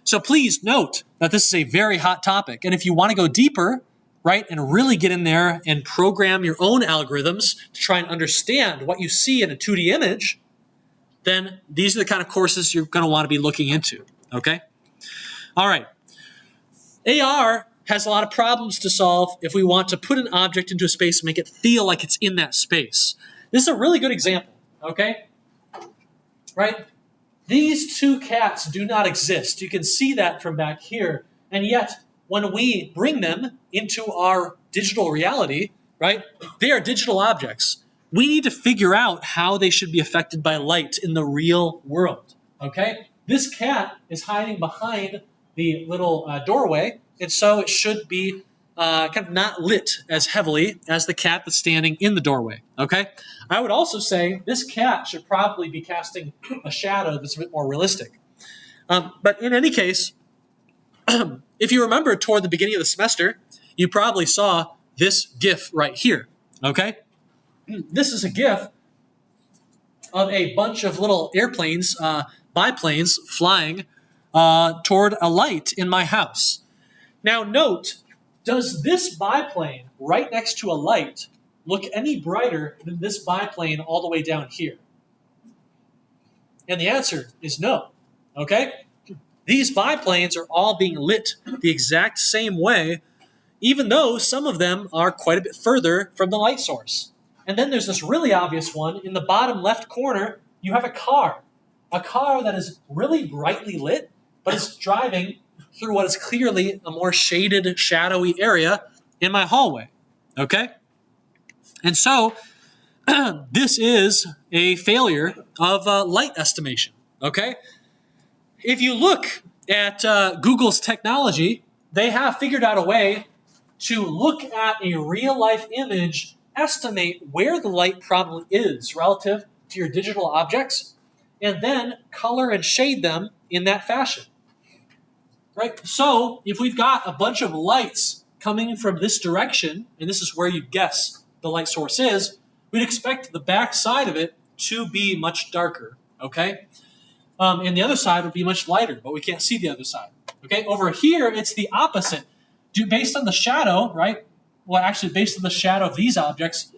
So please note that this is a very hot topic. And if you want to go deeper, right, and really get in there and program your own algorithms to try and understand what you see in a 2D image, then these are the kind of courses you're going to want to be looking into, okay? All right. AR has a lot of problems to solve if we want to put an object into a space and make it feel like it's in that space. This is a really good example, okay? Right? These 2 cats do not exist. You can see that from back here. And yet, when we bring them into our digital reality, right, they are digital objects. We need to figure out how they should be affected by light in the real world, okay? This cat is hiding behind the little doorway, and so it should be kind of not lit as heavily as the cat that's standing in the doorway, okay? I would also say this cat should probably be casting a shadow that's a bit more realistic. But in any case, if you remember toward the beginning of the semester, you probably saw this GIF right here, okay? This is a GIF of a bunch of little airplanes, biplanes, flying toward a light in my house. Now note, does this biplane right next to a light look any brighter than this biplane all the way down here? And the answer is no, okay? These biplanes are all being lit the exact same way, even though some of them are quite a bit further from the light source. And then there's this really obvious one. In the bottom left corner, you have a car that is really brightly lit, but is driving through what is clearly a more shaded, shadowy area in my hallway, okay? And so this is a failure of light estimation, okay? If you look at Google's technology, they have figured out a way to look at a real-life image, estimate where the light probably is relative to your digital objects, and then color and shade them in that fashion. Right? So if we've got a bunch of lights coming from this direction, and this is where you guess the light source is, we'd expect the back side of it to be much darker, okay? And the other side would be much lighter, but we can't see the other side, okay? Over here, it's the opposite. Based on the shadow, right? Well, actually, based on the shadow of these objects,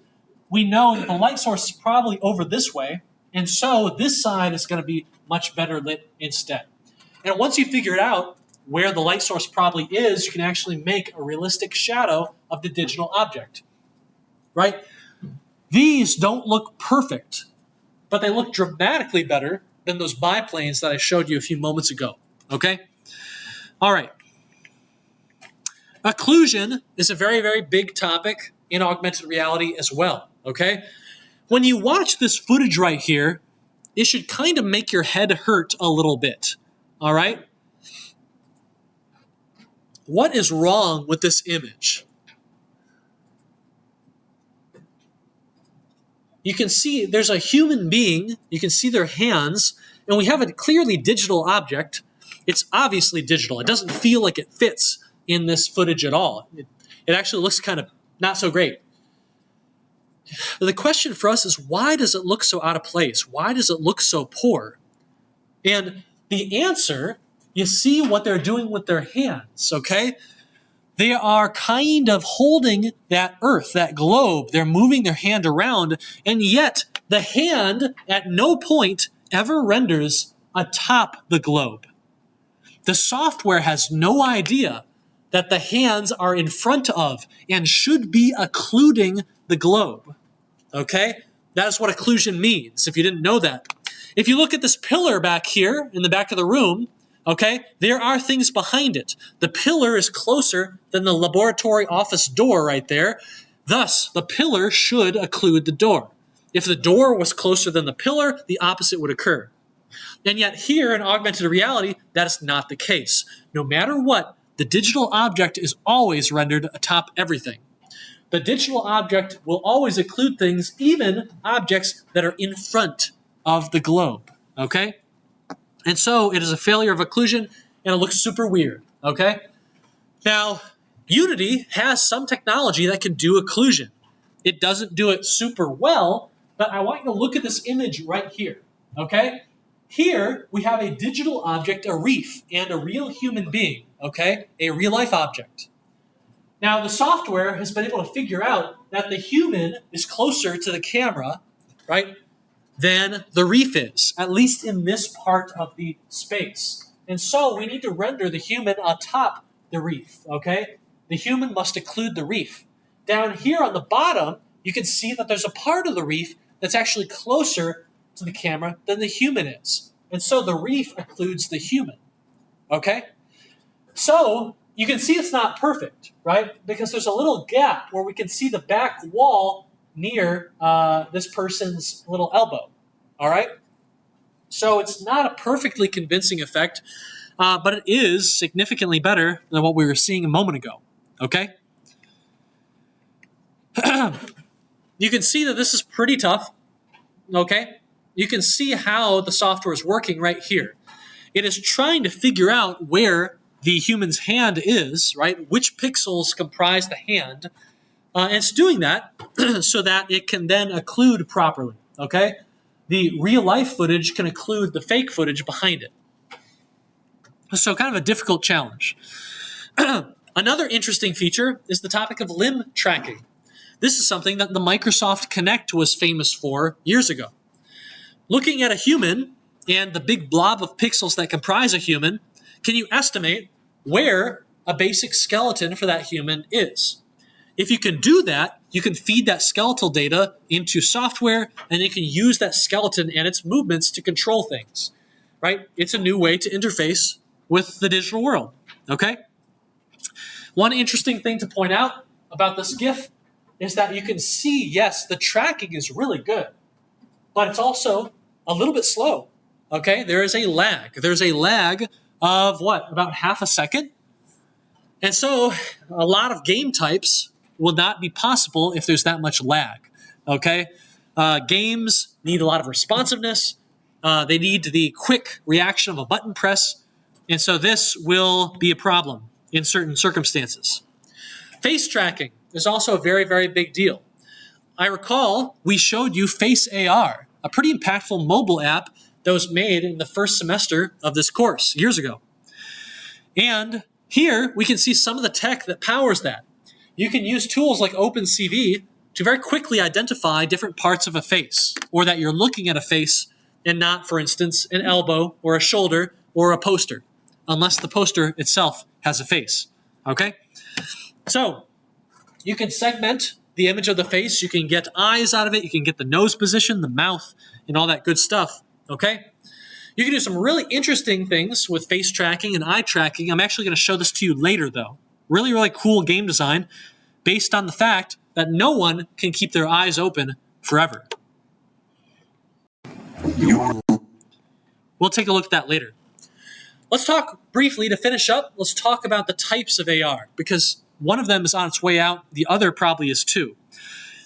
we know that the light source is probably over this way, and so this side is going to be much better lit instead. And once you figure it out, where the light source probably is, you can actually make a realistic shadow of the digital object, right? These don't look perfect, but they look dramatically better than those biplanes that I showed you a few moments ago, okay? All right. Occlusion is a very, very big topic in augmented reality as well, okay? When you watch this footage right here, it should kind of make your head hurt a little bit, all right? What is wrong with this image? You can see there's a human being, you can see their hands, and we have a clearly digital object. It's obviously digital. It doesn't feel like it fits in this footage at all. It actually looks kind of not so great. But the question for us is, why does it look so out of place? Why does it look so poor? And the answer, you see what they're doing with their hands, okay? They are kind of holding that earth, that globe. They're moving their hand around, and yet the hand at no point ever renders atop the globe. The software has no idea that the hands are in front of and should be occluding the globe. Okay? That is what occlusion means, if you didn't know that. If you look at this pillar back here in the back of the room, okay, there are things behind it. The pillar is closer than the laboratory office door right there. Thus, the pillar should occlude the door. If the door was closer than the pillar, the opposite would occur. And yet here in augmented reality, that is not the case. No matter what, the digital object is always rendered atop everything. The digital object will always occlude things, even objects that are in front of the globe, okay? And so it is a failure of occlusion, and it looks super weird, okay? Now, Unity has some technology that can do occlusion. It doesn't do it super well, but I want you to look at this image right here, okay? Here, we have a digital object, a reef, and a real human being, okay? A real-life object. Now, the software has been able to figure out that the human is closer to the camera, right, than the reef is, at least in this part of the space. And so we need to render the human atop the reef, okay? The human must occlude the reef. Down here on the bottom, you can see that there's a part of the reef that's actually closer to the camera than the human is. And so the reef occludes the human, okay? So you can see it's not perfect, right? Because there's a little gap where we can see the back wall near this person's little elbow, all right? So it's not a perfectly convincing effect, but it is significantly better than what we were seeing a moment ago, okay? You can see that this is pretty tough, okay? You can see how the software is working right here. It is trying to figure out where the human's hand is, right? Which pixels comprise the hand. And it's doing that so that it can then occlude properly, okay? The real-life footage can occlude the fake footage behind it. So kind of a difficult challenge. Another interesting feature is the topic of limb tracking. This is something that the Microsoft Kinect was famous for years ago. Looking at a human and the big blob of pixels that comprise a human, can you estimate where a basic skeleton for that human is? If you can do that, you can feed that skeletal data into software, and you can use that skeleton and its movements to control things, right? It's a new way to interface with the digital world, okay? One interesting thing to point out about this GIF is that you can see, yes, the tracking is really good, but it's also a little bit slow, okay? There is a lag. There's a lag of what, about half a second? And so a lot of game types will not be possible if there's that much lag, okay? Games need a lot of responsiveness. They need the quick reaction of a button press. And so this will be a problem in certain circumstances. Face tracking is also a very, very big deal. I recall we showed you Face AR, a pretty impactful mobile app that was made in the first semester of this course years ago. And here we can see some of the tech that powers that. You can use tools like OpenCV to very quickly identify different parts of a face, or that you're looking at a face and not, for instance, an elbow or a shoulder or a poster, unless the poster itself has a face, okay? So you can segment the image of the face. You can get eyes out of it. You can get the nose position, the mouth, and all that good stuff, okay? You can do some really interesting things with face tracking and eye tracking. I'm actually going to show this to you later, though. Really, really cool game design based on the fact that no one can keep their eyes open forever. We'll take a look at that later. Let's talk briefly to finish up. Let's talk about the types of AR, because one of them is on its way out. The other probably is too.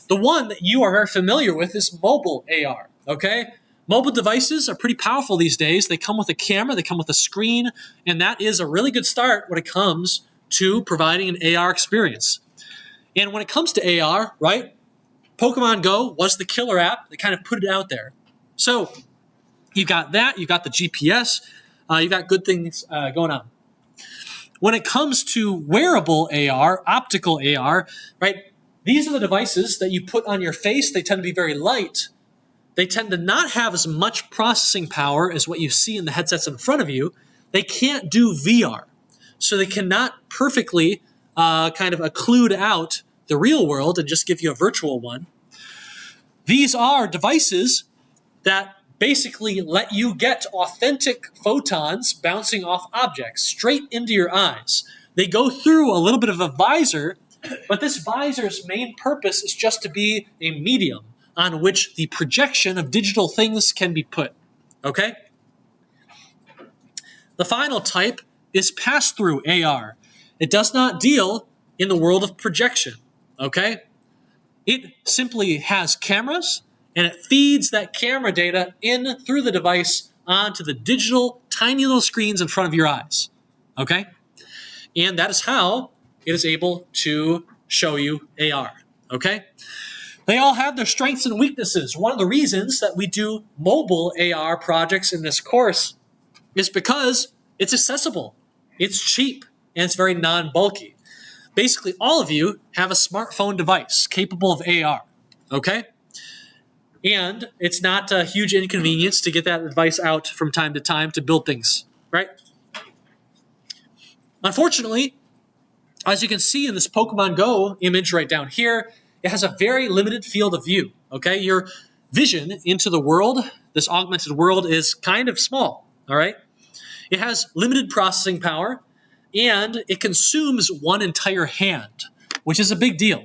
The one that you are very familiar with is mobile AR, okay? Mobile devices are pretty powerful these days. They come with a camera, they come with a screen, and that is a really good start when it comes to providing an AR experience. And when it comes to AR, right, Pokemon Go was the killer app. They kind of put it out there. So you've got that, you've got the GPS, you've got good things going on. When it comes to wearable AR, optical AR, right, these are the devices that you put on your face. They tend to be very light. They tend to not have as much processing power as what you see in the headsets in front of you. They can't do VR. So they cannot perfectly kind of occlude out the real world and just give you a virtual one. These are devices that basically let you get authentic photons bouncing off objects straight into your eyes. They go through a little bit of a visor, but this visor's main purpose is just to be a medium on which the projection of digital things can be put, okay? The final type is pass-through AR. It does not deal in the world of projection, okay? It simply has cameras, and it feeds that camera data in through the device onto the digital, tiny little screens in front of your eyes, okay? And that is how it is able to show you AR, okay? They all have their strengths and weaknesses. One of the reasons that we do mobile AR projects in this course is because it's accessible, it's cheap, and it's very non-bulky. Basically, all of you have a smartphone device capable of AR, okay? And it's not a huge inconvenience to get that device out from time to time to build things, right? Unfortunately, as you can see in this Pokemon Go image right down here, it has a very limited field of view, okay? Your vision into the world, this augmented world, is kind of small, all right? It has limited processing power, and it consumes one entire hand, which is a big deal.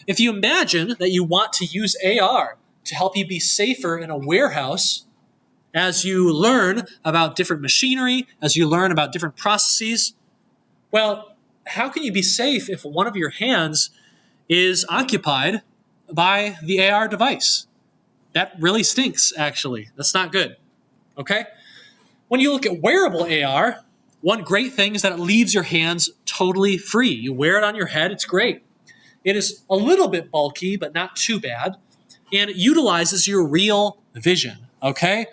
If you imagine that you want to use AR to help you be safer in a warehouse, as you learn about different machinery, as you learn about different processes, well, how can you be safe if one of your hands is occupied by the AR device? That really stinks, actually. That's not good, okay? When you look at wearable AR, one great thing is that it leaves your hands totally free. You wear it on your head, it's great. It is a little bit bulky, but not too bad, and it utilizes your real vision, okay?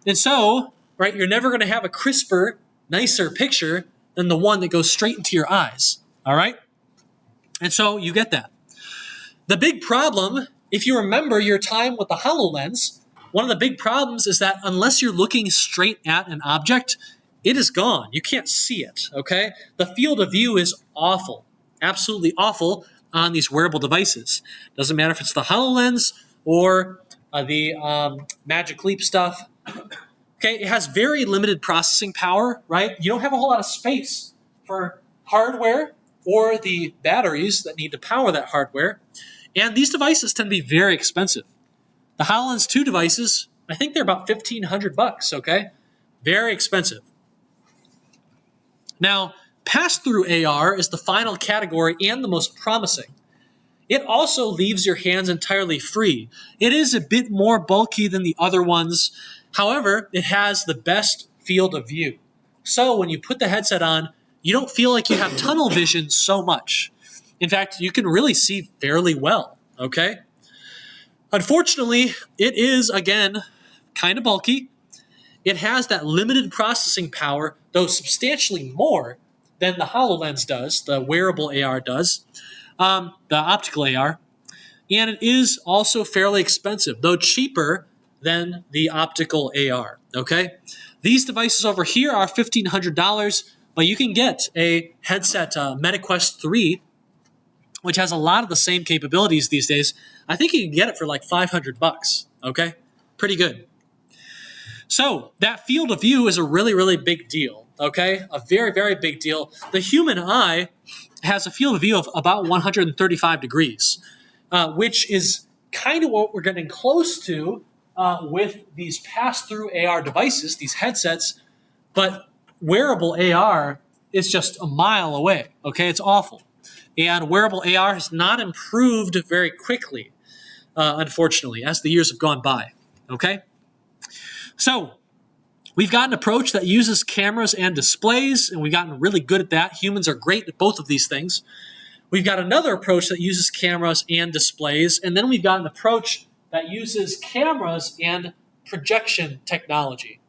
And so, right, you're never going to have a crisper, nicer picture than the one that goes straight into your eyes, all right? And so you get that. The big problem, if you remember your time with the HoloLens, one of the big problems is that unless you're looking straight at an object, it is gone. You can't see it, okay? The field of view is awful, absolutely awful on these wearable devices. Doesn't matter if it's the HoloLens or the Magic Leap stuff. Okay, it has very limited processing power, right? You don't have a whole lot of space for hardware or the batteries that need to power that hardware. And these devices tend to be very expensive. The HoloLens 2 devices, I think they're about $1,500, okay? Very expensive. Now, pass-through AR is the final category and the most promising. It also leaves your hands entirely free. It is a bit more bulky than the other ones. However, it has the best field of view. So when you put the headset on, you don't feel like you have tunnel vision so much. In fact, you can really see fairly well, okay? Unfortunately, it is, again, kind of bulky. It has that limited processing power, though substantially more than the HoloLens does, the wearable AR does, the optical AR. And it is also fairly expensive, though cheaper than the optical AR, okay? These devices over here are $1,500, but you can get a headset, MetaQuest 3, which has a lot of the same capabilities these days. I think you can get it for like $500, okay? Pretty good. So that field of view is a really, really big deal, okay? A very, very big deal. The human eye has a field of view of about 135 degrees, which is kind of what we're getting close to with these pass-through AR devices, these headsets, but wearable AR is just a mile away, okay? It's awful. And wearable AR has not improved very quickly, unfortunately, as the years have gone by, okay? So we've got an approach that uses cameras and displays, and we've gotten really good at that. Humans are great at both of these things. We've got another approach that uses cameras and displays, and then we've got an approach that uses cameras and projection technology,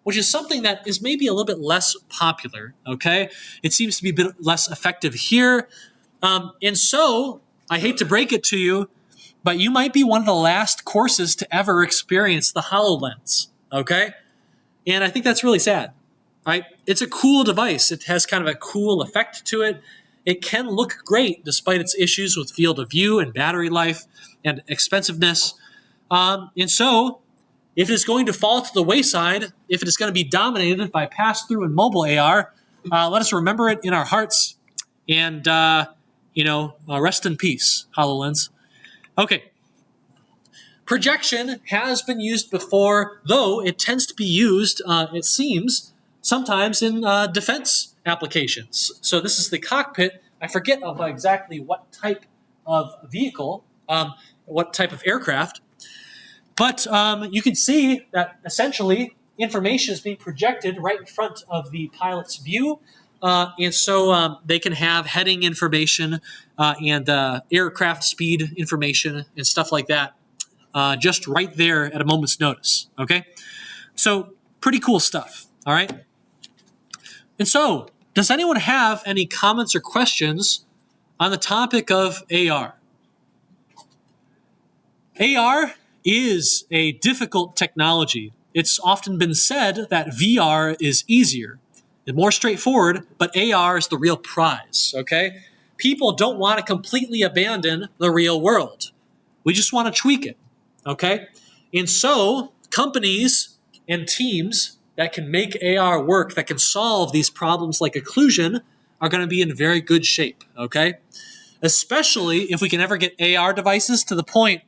which is something that is maybe a little bit less popular, okay? It seems to be a bit less effective here. And so, I hate to break it to you, but you might be one of the last courses to ever experience the HoloLens, okay? And I think that's really sad, right? It's a cool device. It has kind of a cool effect to it. It can look great despite its issues with field of view and battery life and expensiveness. And so, if it is going to fall to the wayside, if it is going to be dominated by pass-through and mobile AR, let us remember it in our hearts and, rest in peace, HoloLens. Okay. Projection has been used before, though it tends to be used, it seems, sometimes in defense applications. So this is the cockpit. I forget of exactly what type of vehicle, what type of aircraft, but you can see that essentially information is being projected right in front of the pilot's view, and so they can have heading information and aircraft speed information and stuff like that just right there at a moment's notice, okay? So pretty cool stuff, all right? And so, does anyone have any comments or questions on the topic of AR? AR is a difficult technology. It's often been said that VR is easier and more straightforward, but AR is the real prize, okay? People don't want to completely abandon the real world. We just want to tweak it, okay? And so, companies and teams that can make AR work, that can solve these problems like occlusion, are going to be in very good shape, okay? Especially if we can ever get AR devices to the point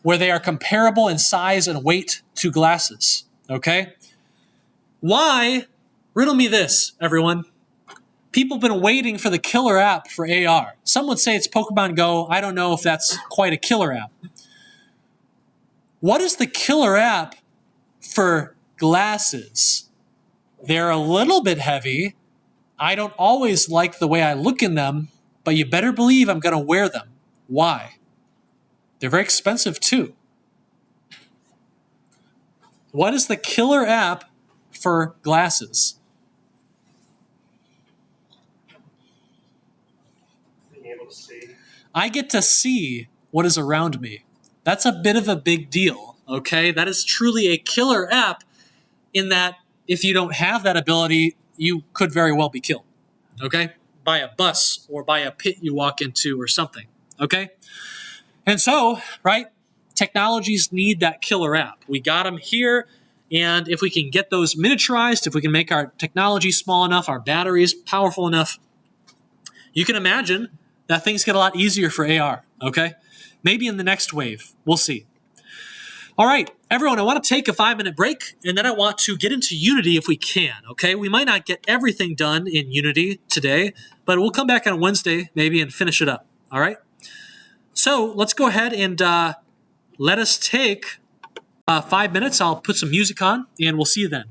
where they are comparable in size and weight to glasses, okay? Why? Riddle me this, everyone. People have been waiting for the killer app for AR. Some would say it's Pokemon Go. I don't know if that's quite a killer app. What is the killer app for glasses? They're a little bit heavy. I don't always like the way I look in them, but you better believe I'm going to wear them. Why? They're very expensive too. What is the killer app for glasses? Being able to see. I get to see what is around me. That's a bit of a big deal, okay? That is truly a killer app in that if you don't have that ability, you could very well be killed, okay? By a bus or by a pit you walk into or something, okay? And so, right, technologies need that killer app. We got them here, and if we can get those miniaturized, if we can make our technology small enough, our batteries powerful enough, you can imagine that things get a lot easier for AR, okay? Maybe in the next wave. We'll see. All right, everyone, I want to take a 5-minute break, and then I want to get into Unity if we can, okay? We might not get everything done in Unity today, but we'll come back on Wednesday maybe and finish it up, all right? So let's go ahead and let us take 5 minutes. I'll put some music on, and we'll see you then.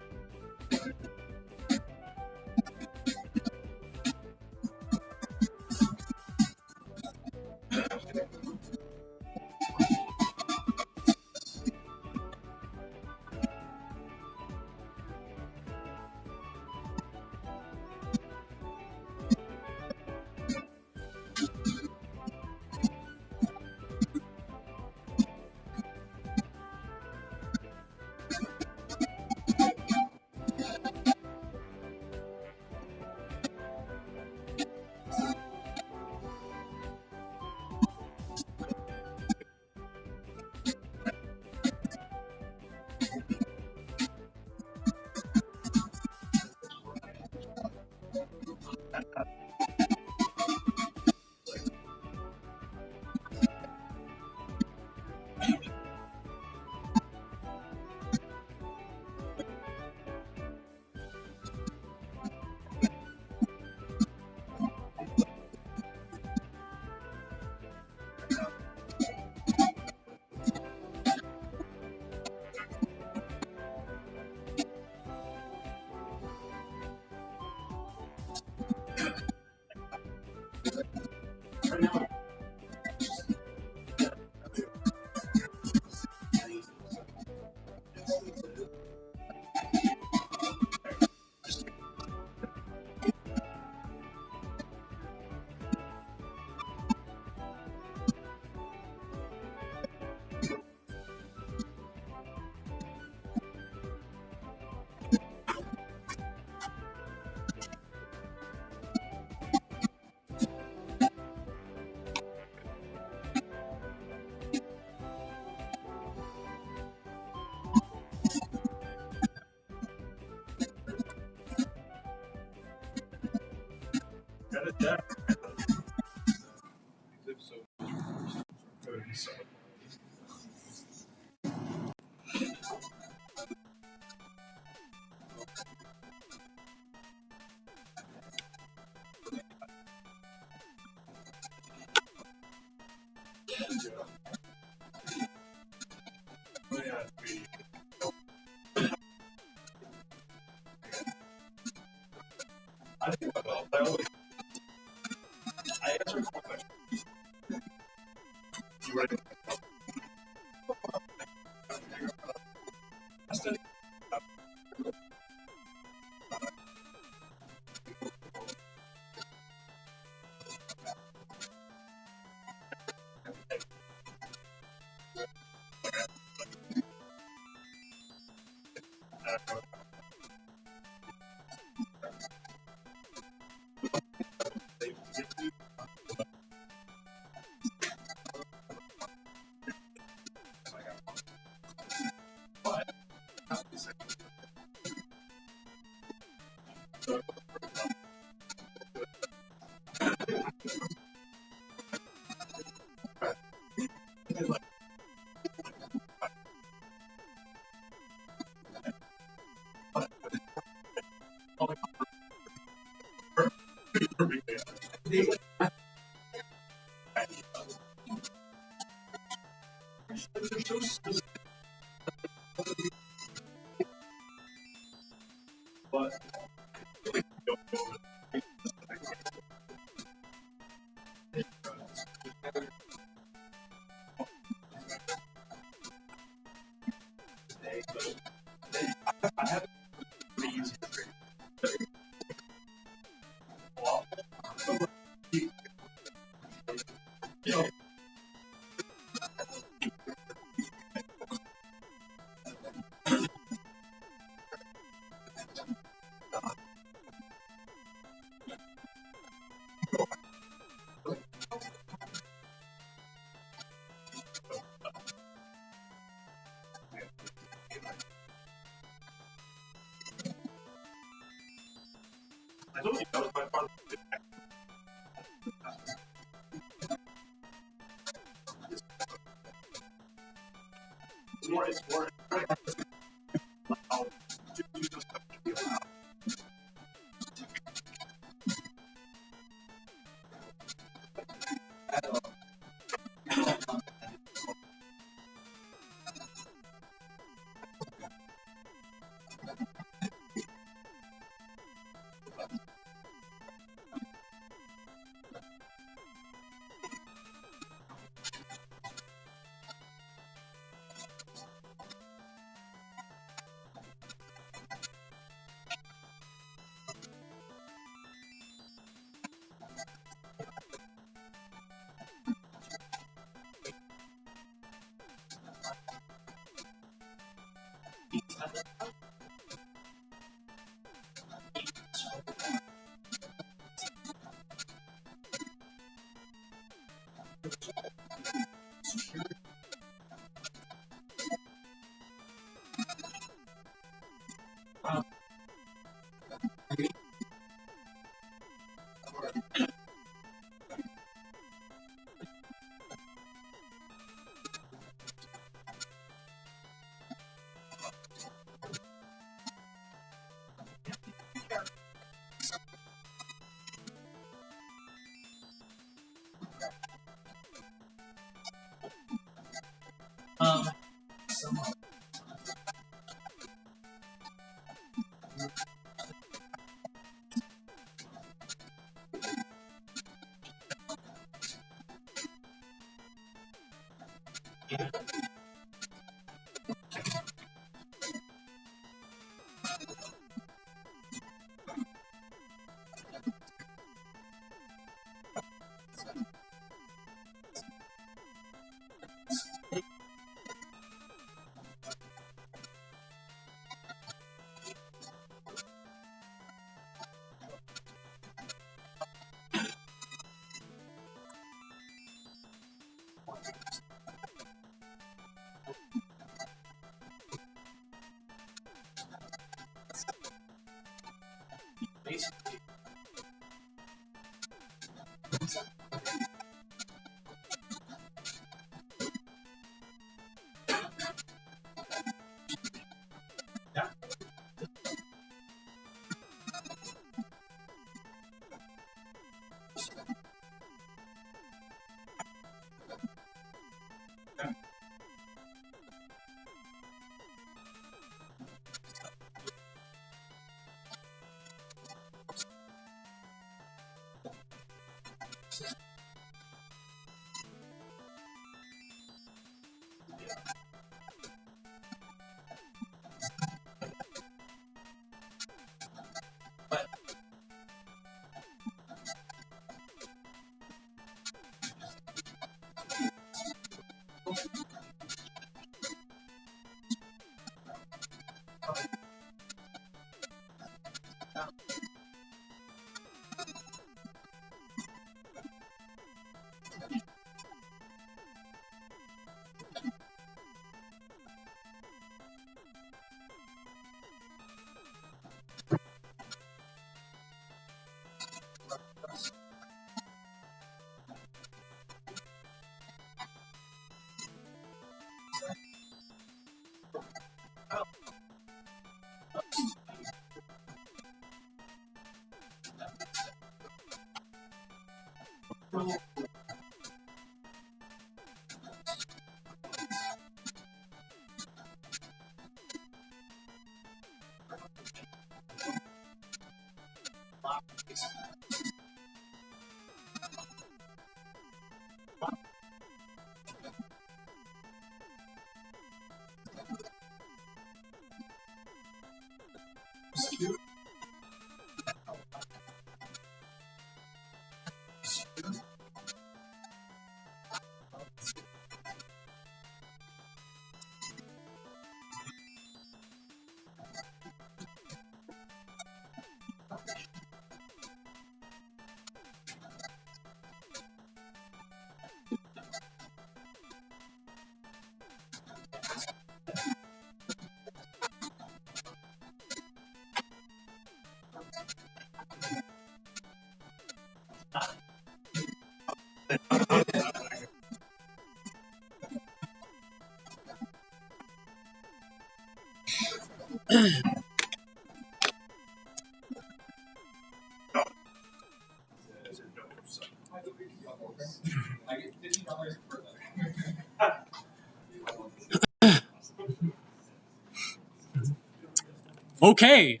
Okay,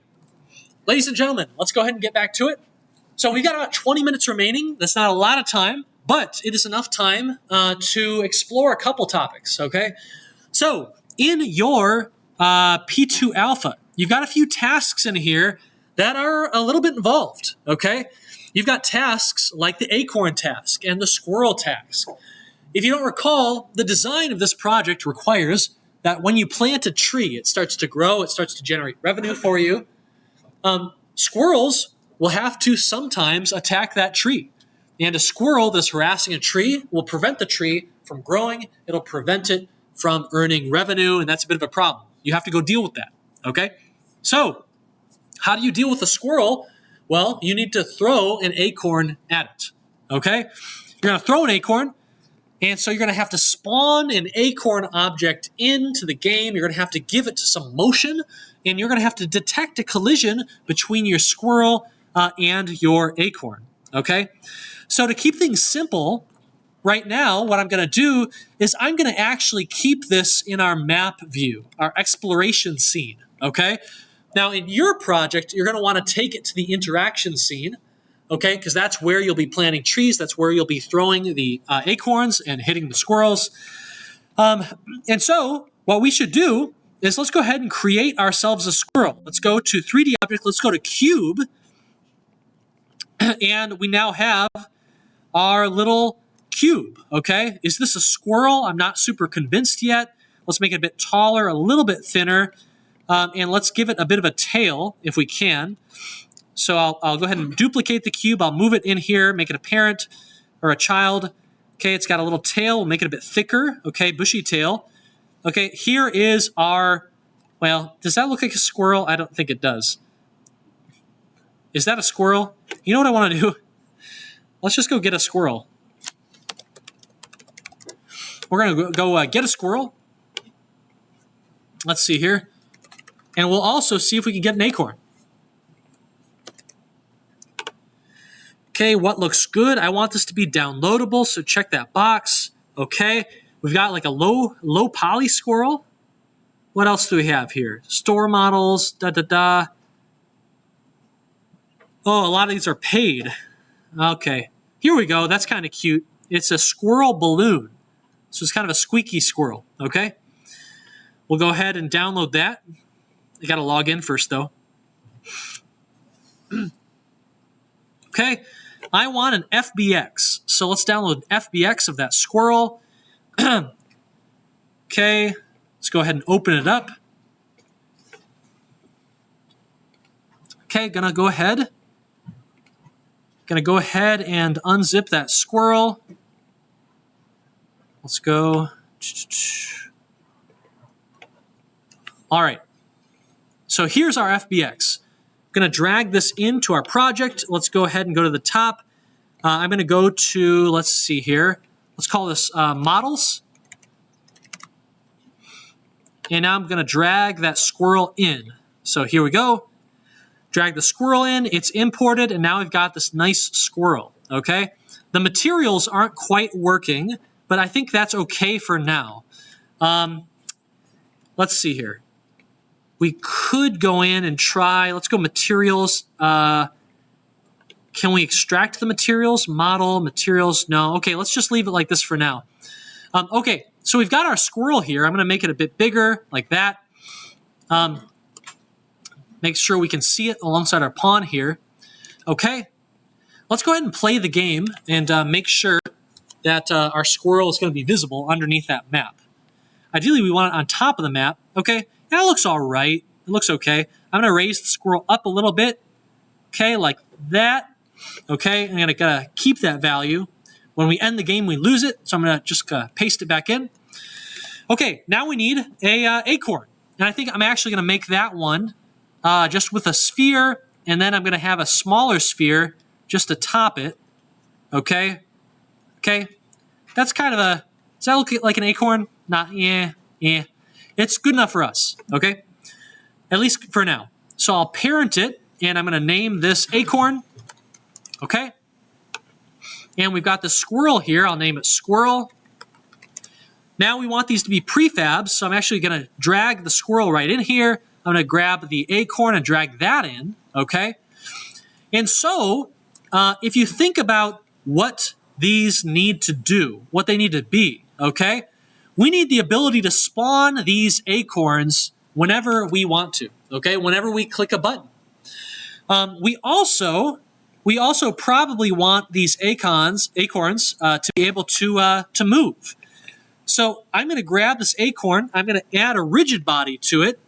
ladies and gentlemen, let's go ahead and get back to it. So we've got about 20 minutes remaining. That's not a lot of time, but it is enough time to explore a couple topics, okay? So in your P2 Alpha, you've got a few tasks in here that are a little bit involved, okay? You've got tasks like the acorn task and the squirrel task. If you don't recall, the design of this project requires that when you plant a tree, it starts to grow, it starts to generate revenue for you. Squirrels will have to sometimes attack that tree. And a squirrel that's harassing a tree will prevent the tree from growing. It'll prevent it from earning revenue, and that's a bit of a problem. You have to go deal with that, okay? So, how do you deal with a squirrel? Well, you need to throw an acorn at it, okay? You're going to throw an acorn, and so you're going to have to spawn an acorn object into the game. You're going to have to give it some motion, and you're going to have to detect a collision between your squirrel and your acorn, okay? So to keep things simple, right now, what I'm going to do is I'm going to actually keep this in our map view, our exploration scene, okay? Now, in your project, you're going to want to take it to the interaction scene, okay? Because that's where you'll be planting trees. That's where you'll be throwing the acorns and hitting the squirrels. And so what we should do is let's go ahead and create ourselves a squirrel. Let's go to 3D object. Let's go to cube. And we now have our little cube, okay? Is this a squirrel? I'm not super convinced yet. Let's make it a bit taller, a little bit thinner, and let's give it a bit of a tail if we can. So I'll go ahead and duplicate the cube. I'll move it in here, make it a parent or a child. Okay, it's got a little tail. We'll make it a bit thicker, okay, bushy tail. Okay, here is our, well, does that look like a squirrel? I don't think it does. Is that a squirrel? You know what I want to do? Let's just go get a squirrel. We're going to go get a squirrel. Let's see here. And we'll also see if we can get an acorn. Okay, what looks good? I want this to be downloadable, so check that box. Okay, we've got like a low poly squirrel. What else do we have here? Store models, Oh, a lot of these are paid. Okay, here we go. That's kind of cute. It's a squirrel balloon. So it's kind of a squeaky squirrel, okay? We'll go ahead and download that. I got to log in first, though. Okay, I want an FBX. So let's download FBX of that squirrel. Okay, let's go ahead and open it up. Okay, gonna go ahead and unzip that squirrel. Let's go. All right. So here's our FBX. I'm going to drag this into our project. Let's go ahead and go to the top. I'm going to go to, let's see here. Let's call this models. And now I'm going to drag that squirrel in. So here we go. Drag the squirrel in. It's imported, and now we've got this nice squirrel. Okay. The materials aren't quite working, but I think that's okay for now. Let's see here. We could go in and try, let's go materials. Can we extract the materials? Model, materials, no. Okay, let's just leave it like this for now. Okay, so we've got our squirrel here. I'm gonna make it a bit bigger, like that. Make sure we can see it alongside our pawn here. Okay, let's go ahead and play the game and make sure that our squirrel is gonna be visible underneath that map. Ideally, we want it on top of the map. Okay, that looks all right. It looks okay. I'm going to raise the squirrel up a little bit. Okay, like that. Okay, I'm going to keep that value. When we end the game, we lose it. So I'm going to just paste it back in. Okay, now we need a acorn. And I think I'm actually going to make that one just with a sphere. And then I'm going to have a smaller sphere just to top it. Okay. Okay. That's kind of a, does that look like an acorn? Not, yeah. It's good enough for us, okay? At least for now. So I'll parent it, and I'm going to name this acorn, okay? And we've got the squirrel here. I'll name it squirrel. Now we want these to be prefabs, so I'm actually going to drag the squirrel right in here. I'm going to grab the acorn and drag that in, okay? And so if you think about what these need to do, what they need to be, okay? We need the ability to spawn these acorns whenever we want to, okay? Whenever we click a button. We also probably want these acorns to be able to move. So I'm going to grab this acorn. I'm going to add a rigid body to it.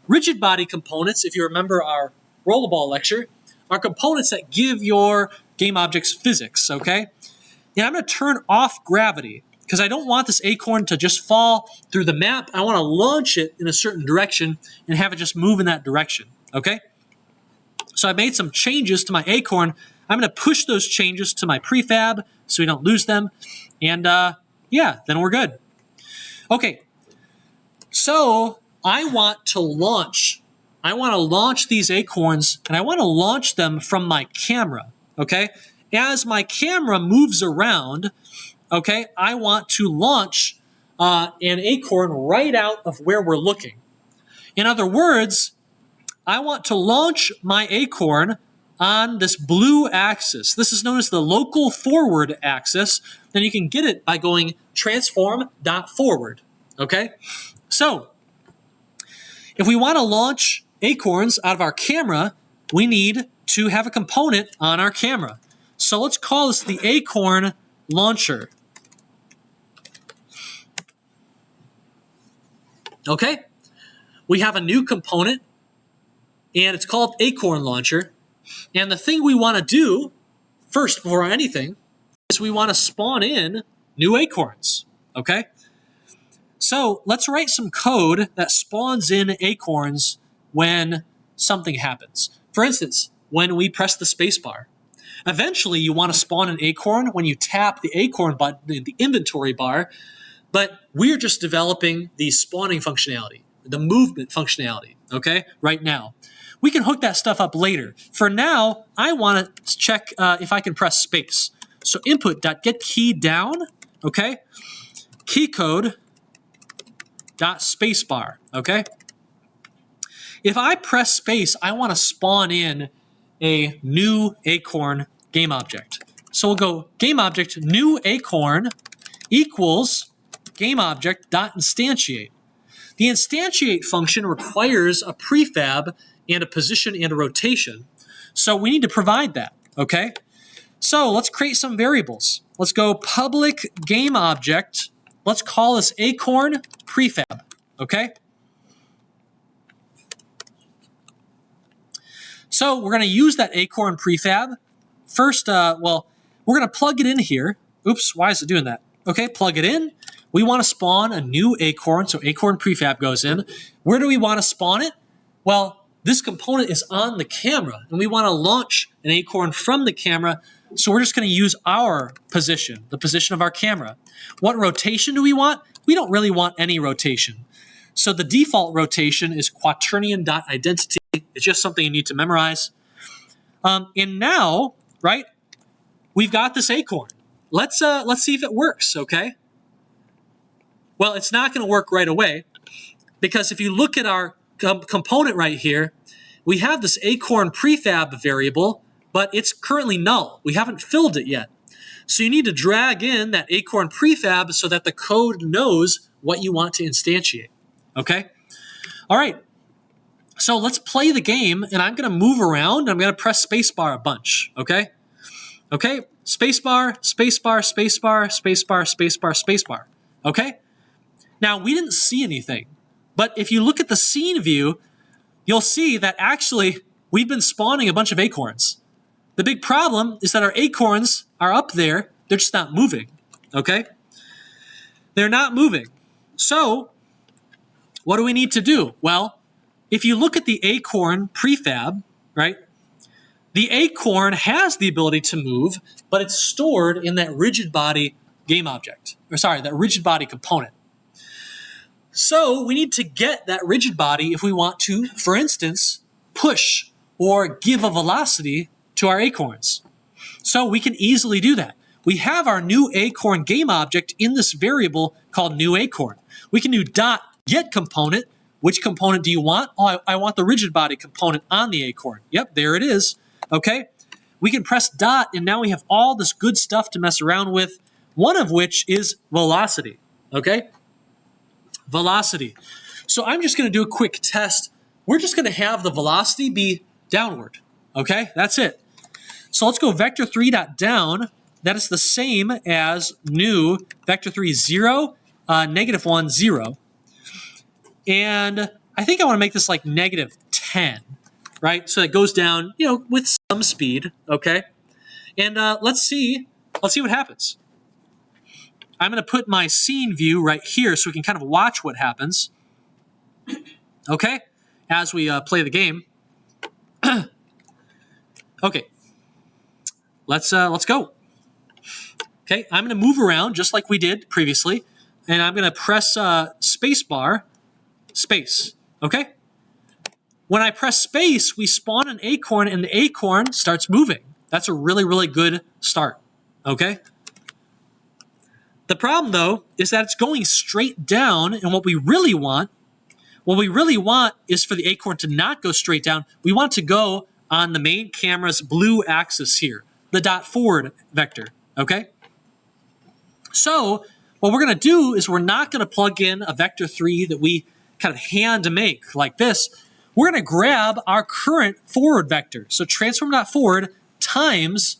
Rigid body components, if you remember our rollerball lecture, are components that give your game object's physics, okay? And I'm going to turn off gravity because I don't want this acorn to just fall through the map. I want to launch it in a certain direction and have it just move in that direction, okay? So I made some changes to my acorn. I'm going to push those changes to my prefab so we don't lose them. And yeah, then we're good. Okay, so I want to launch these acorns, and I want to launch them from my camera, okay? As my camera moves around, okay, I want to launch an acorn right out of where we're looking. In other words, I want to launch my acorn on this blue axis. This is known as the local forward axis. Then you can get it by going transform.forward, okay? So, if we want to launch acorns out of our camera, we need to have a component on our camera. So let's call this the acorn launcher. Okay? We have a new component, and it's called acorn launcher. And the thing we want to do, first before anything, is we want to spawn in new acorns. Okay? So let's write some code that spawns in acorns when something happens. For instance, when we press the spacebar. Eventually, you want to spawn an acorn when you tap the acorn button in the inventory bar, but we're just developing the spawning functionality, the movement functionality, okay, right now. We can hook that stuff up later. For now, I want to check if I can press space. So input.getKeyDown, okay, keycode.spacebar, okay? If I press space, I want to spawn in a new acorn game object. So we'll go game object new acorn equals game object dot instantiate. The instantiate function requires a prefab and a position and a rotation. So we need to provide that, okay? So let's create some variables. Let's go public game object. Let's call this acorn prefab, okay? So we're going to use that acorn prefab. First, well, we're going to plug it in here. Oops, why is it doing that? Okay, plug it in. We want to spawn a new acorn, so acorn prefab goes in. Where do we want to spawn it? Well, this component is on the camera, and we want to launch an acorn from the camera, so we're just going to use our position, the position of our camera. What rotation do we want? We don't really want any rotation. So the default rotation is quaternion.identity. It's just something you need to memorize. And now, right, we've got this acorn. Let's see if it works, okay? Well, it's not going to work right away because if you look at our component right here, we have this acorn prefab variable, but it's currently null. We haven't filled it yet. So you need to drag in that acorn prefab so that the code knows what you want to instantiate, okay? All right. So let's play the game, and I'm going to move around. I'm going to press spacebar a bunch, okay? Okay, spacebar, spacebar, spacebar, spacebar, spacebar, spacebar, okay? Now, we didn't see anything, but if you look at the scene view, you'll see that actually we've been spawning a bunch of acorns. The big problem is that our acorns are up there. They're just not moving, okay? They're not moving. So what do we need to do? Well, if you look at the acorn prefab, right, the acorn has the ability to move, but it's stored in that rigid body game object, or sorry, that rigid body component. So we need to get that rigid body if we want to, for instance, push or give a velocity to our acorns. So we can easily do that. We have our new acorn game object in this variable called new acorn. We can do dot get component. Which component do you want? Oh, I want the rigid body component on the acorn. Yep, there it is. Okay. We can press dot, and now we have all this good stuff to mess around with, one of which is velocity. Okay? Velocity. So I'm just going to do a quick test. We're just going to have the velocity be downward. Okay? That's it. So let's go vector3.down. That is the same as new vector3 0, -1, 0. And I think I want to make this like -10, right? So it goes down, with some speed, okay? And let's see what happens. I'm going to put my scene view right here so we can kind of watch what happens. Okay, as we play the game. Okay, let's go. Okay, I'm going to move around just like we did previously, and I'm going to press space bar, space. Okay. When I press space, we spawn an acorn, and the acorn starts moving. That's a really, really good start. Okay. The problem, though, is that it's going straight down, and what we really want is for the acorn to not go straight down. We want to go on the main camera's blue axis here, the dot forward vector, okay? So what we're going to do is we're not going to plug in a vector 3 that we kind of hand make like this. We're going to grab our current forward vector. So transform.forward times,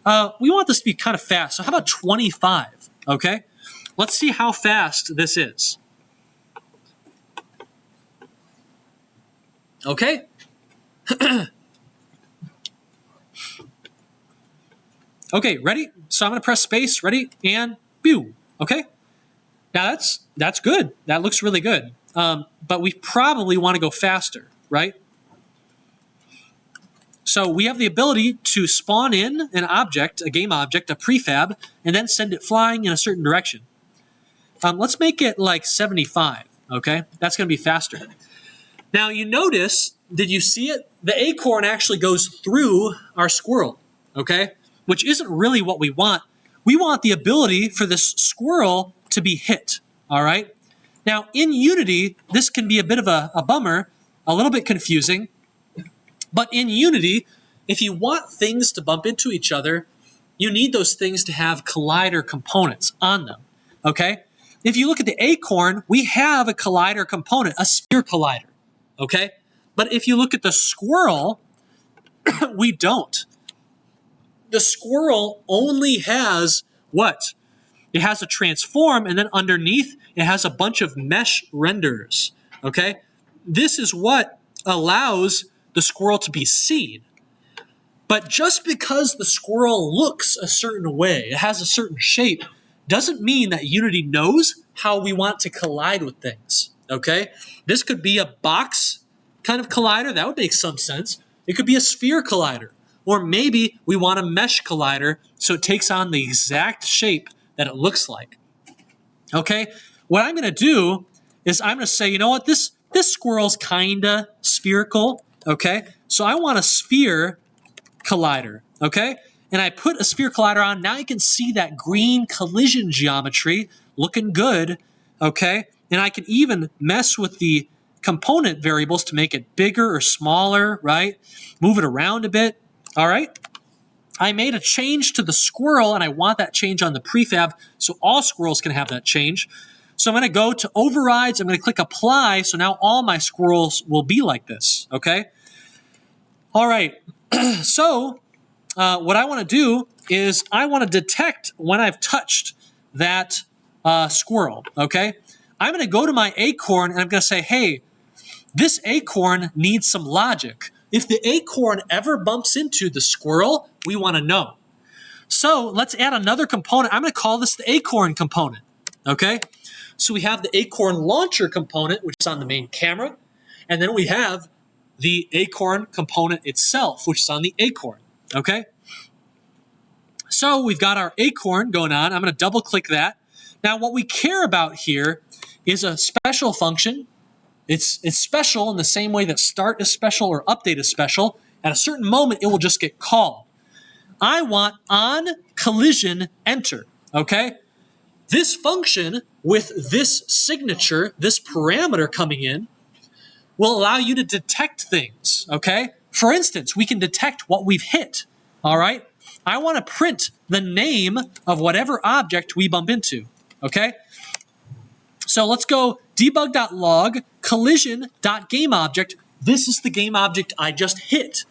we want this to be kind of fast. So how about 25? Okay, let's see how fast this is. Okay. Okay, ready? So I'm going to press space, ready, and pew. Okay. Now that's good. That looks really good. But we probably want to go faster, right? So we have the ability to spawn in an object, a game object, a prefab, and then send it flying in a certain direction. Let's make it like 75, okay? That's going to be faster. Now you notice, did you see it? The acorn actually goes through our squirrel, okay? Which isn't really what we want. We want the ability for this squirrel to be hit, all right? Now in Unity, this can be a bit of a bummer, a little bit confusing. But in Unity, if you want things to bump into each other, you need those things to have collider components on them, okay? If you look at the acorn, we have a collider component, a sphere collider, okay? But if you look at the squirrel, we don't. The squirrel only has what? It has a transform, and then underneath, it has a bunch of mesh renders, okay? This is what allows the squirrel to be seen. But just because the squirrel looks a certain way, it has a certain shape, doesn't mean that Unity knows how we want to collide with things, okay? This could be a box kind of collider. That would make some sense. It could be a sphere collider. Or maybe we want a mesh collider so it takes on the exact shape that it looks like. Okay? What I'm going to do is I'm going to say, you know what? This squirrel's kind of spherical. Okay, so I want a sphere collider, okay? And I put a sphere collider on. Now you can see that green collision geometry looking good, okay? And I can even mess with the component variables to make it bigger or smaller, right? Move it around a bit, all right? I made a change to the squirrel, and I want that change on the prefab, so all squirrels can have that change. So I'm going to go to overrides. I'm going to click apply. So now all my squirrels will be like this. Okay. All right. So what I want to do is I want to detect when I've touched that squirrel. Okay. I'm going to go to my acorn and I'm going to say, hey, this acorn needs some logic. If the acorn ever bumps into the squirrel, we want to know. So let's add another component. I'm going to call this the acorn component. Okay. So we have the acorn launcher component, which is on the main camera. And then we have the acorn component itself, which is on the acorn. Okay? So we've got our acorn going on. I'm going to double click that. Now what we care about here is a special function. It's special in the same way that start is special or update is special. At a certain moment, it will just get called. I want on collision enter. Okay? This function with this signature, this parameter coming in, will allow you to detect things, okay? For instance, we can detect what we've hit, all right? I want to print the name of whatever object we bump into, okay? So let's go debug.log collision.gameObject. This is the game object I just hit.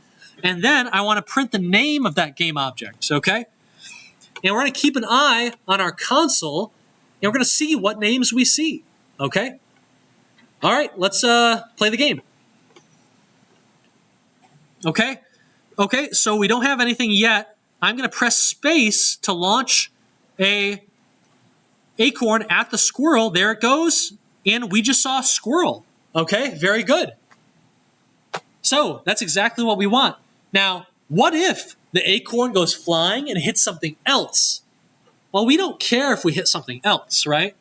And then I want to print the name of that game object, okay? And we're going to keep an eye on our console, and we're going to see what names we see, okay? All right, let's play the game. Okay, so we don't have anything yet. I'm going to press space to launch a acorn at the squirrel. There it goes. And we just saw a squirrel. Okay, very good. So that's exactly what we want. Now, what if the acorn goes flying and hits something else? Well, we don't care if we hit something else, right?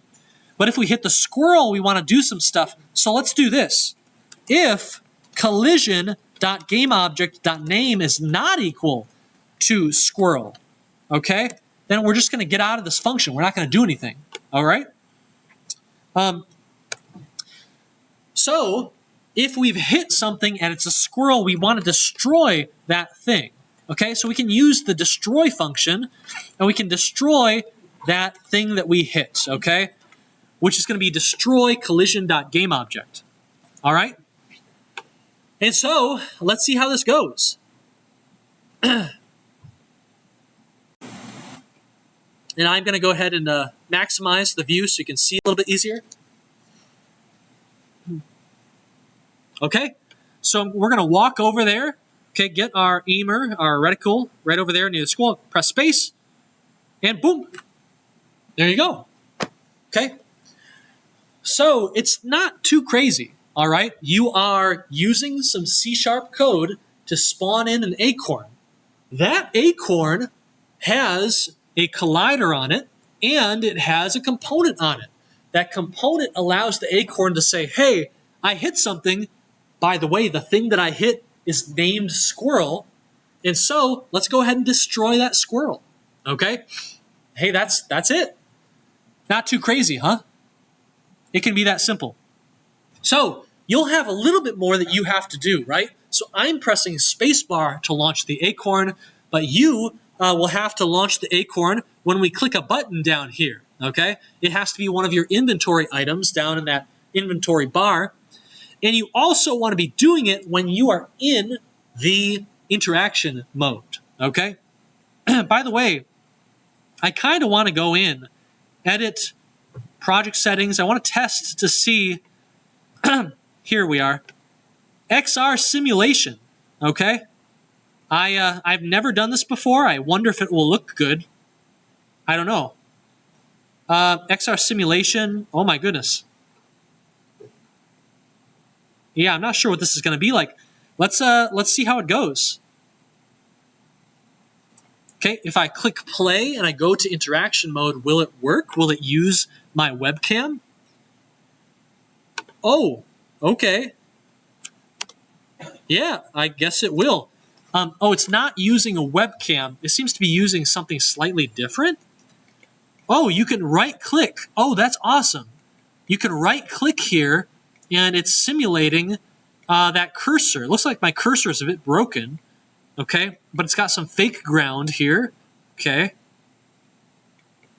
But if we hit the squirrel, we want to do some stuff. So let's do this. If collision.gameObject.name is not equal to squirrel, okay, then we're just going to get out of this function. We're not going to do anything, all right? So if we've hit something and it's a squirrel, we want to destroy that thing, okay? So we can use the destroy function, and we can destroy that thing that we hit, okay? Which is going to be destroy collision.gameObject, all right? And so let's see how this goes. And I'm going to go ahead and maximize the view so you can see a little bit easier. Okay, so we're going to walk over there. Okay, get our aimer, our reticle, right over there near the squirrel. Press space, and boom. There you go. Okay, so it's not too crazy, all right? You are using some C# code to spawn in an acorn. That acorn has a collider on it, and it has a component on it. That component allows the acorn to say, hey, I hit something. By the way, the thing that I hit is named squirrel, and so let's go ahead and destroy that squirrel, okay? Hey, that's it. Not too crazy, huh? It can be that simple. So you'll have a little bit more that you have to do, right? So I'm pressing spacebar to launch the acorn, but you will have to launch the acorn when we click a button down here, okay? It has to be one of your inventory items down in that inventory bar. And you also want to be doing it when you are in the interaction mode, okay? By the way, I kind of want to go in, edit project settings. I want to test to see, here we are, XR simulation, okay? I've never done this before. I wonder if it will look good. I don't know. XR simulation, oh my goodness. Yeah, I'm not sure what this is going to be like. Let's see how it goes. Okay, if I click play and I go to interaction mode, will it work? Will it use my webcam? Oh, okay. Yeah, I guess it will. Oh, it's not using a webcam. It seems to be using something slightly different. Oh, you can right-click. Oh, that's awesome. You can right-click here, and it's simulating that cursor. It looks like my cursor is a bit broken, okay? But it's got some fake ground here, okay?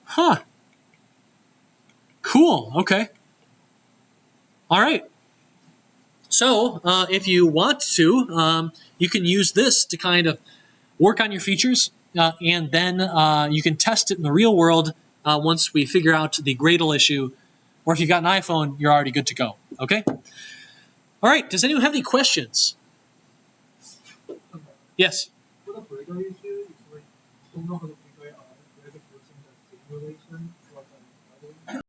Huh. Cool, okay. All right. So if you want to, you can use this to kind of work on your features, and then you can test it in the real world once we figure out the Gradle issue. Or if you've got an iPhone, you're already good to go, okay? All right, does anyone have any questions? Yes? For the Gradle issue, it's like, don't know how to figure out whether using the simulation or the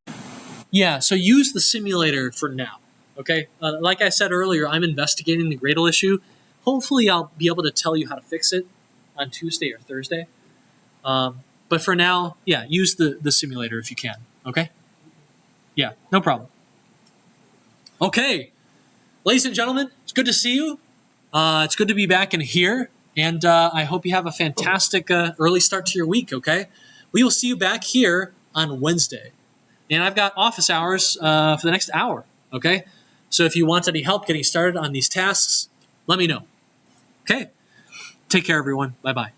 Yeah, so use the simulator for now, okay? Like I said earlier, I'm investigating the Gradle issue. Hopefully I'll be able to tell you how to fix it on Tuesday or Thursday. But for now, yeah, use the simulator if you can, okay? Yeah, no problem. Okay, ladies and gentlemen, it's good to see you. It's good to be back in here, and I hope you have a fantastic early start to your week, okay? We will see you back here on Wednesday. And I've got office hours for the next hour, okay? So if you want any help getting started on these tasks, let me know. Okay? Take care, everyone. Bye-bye.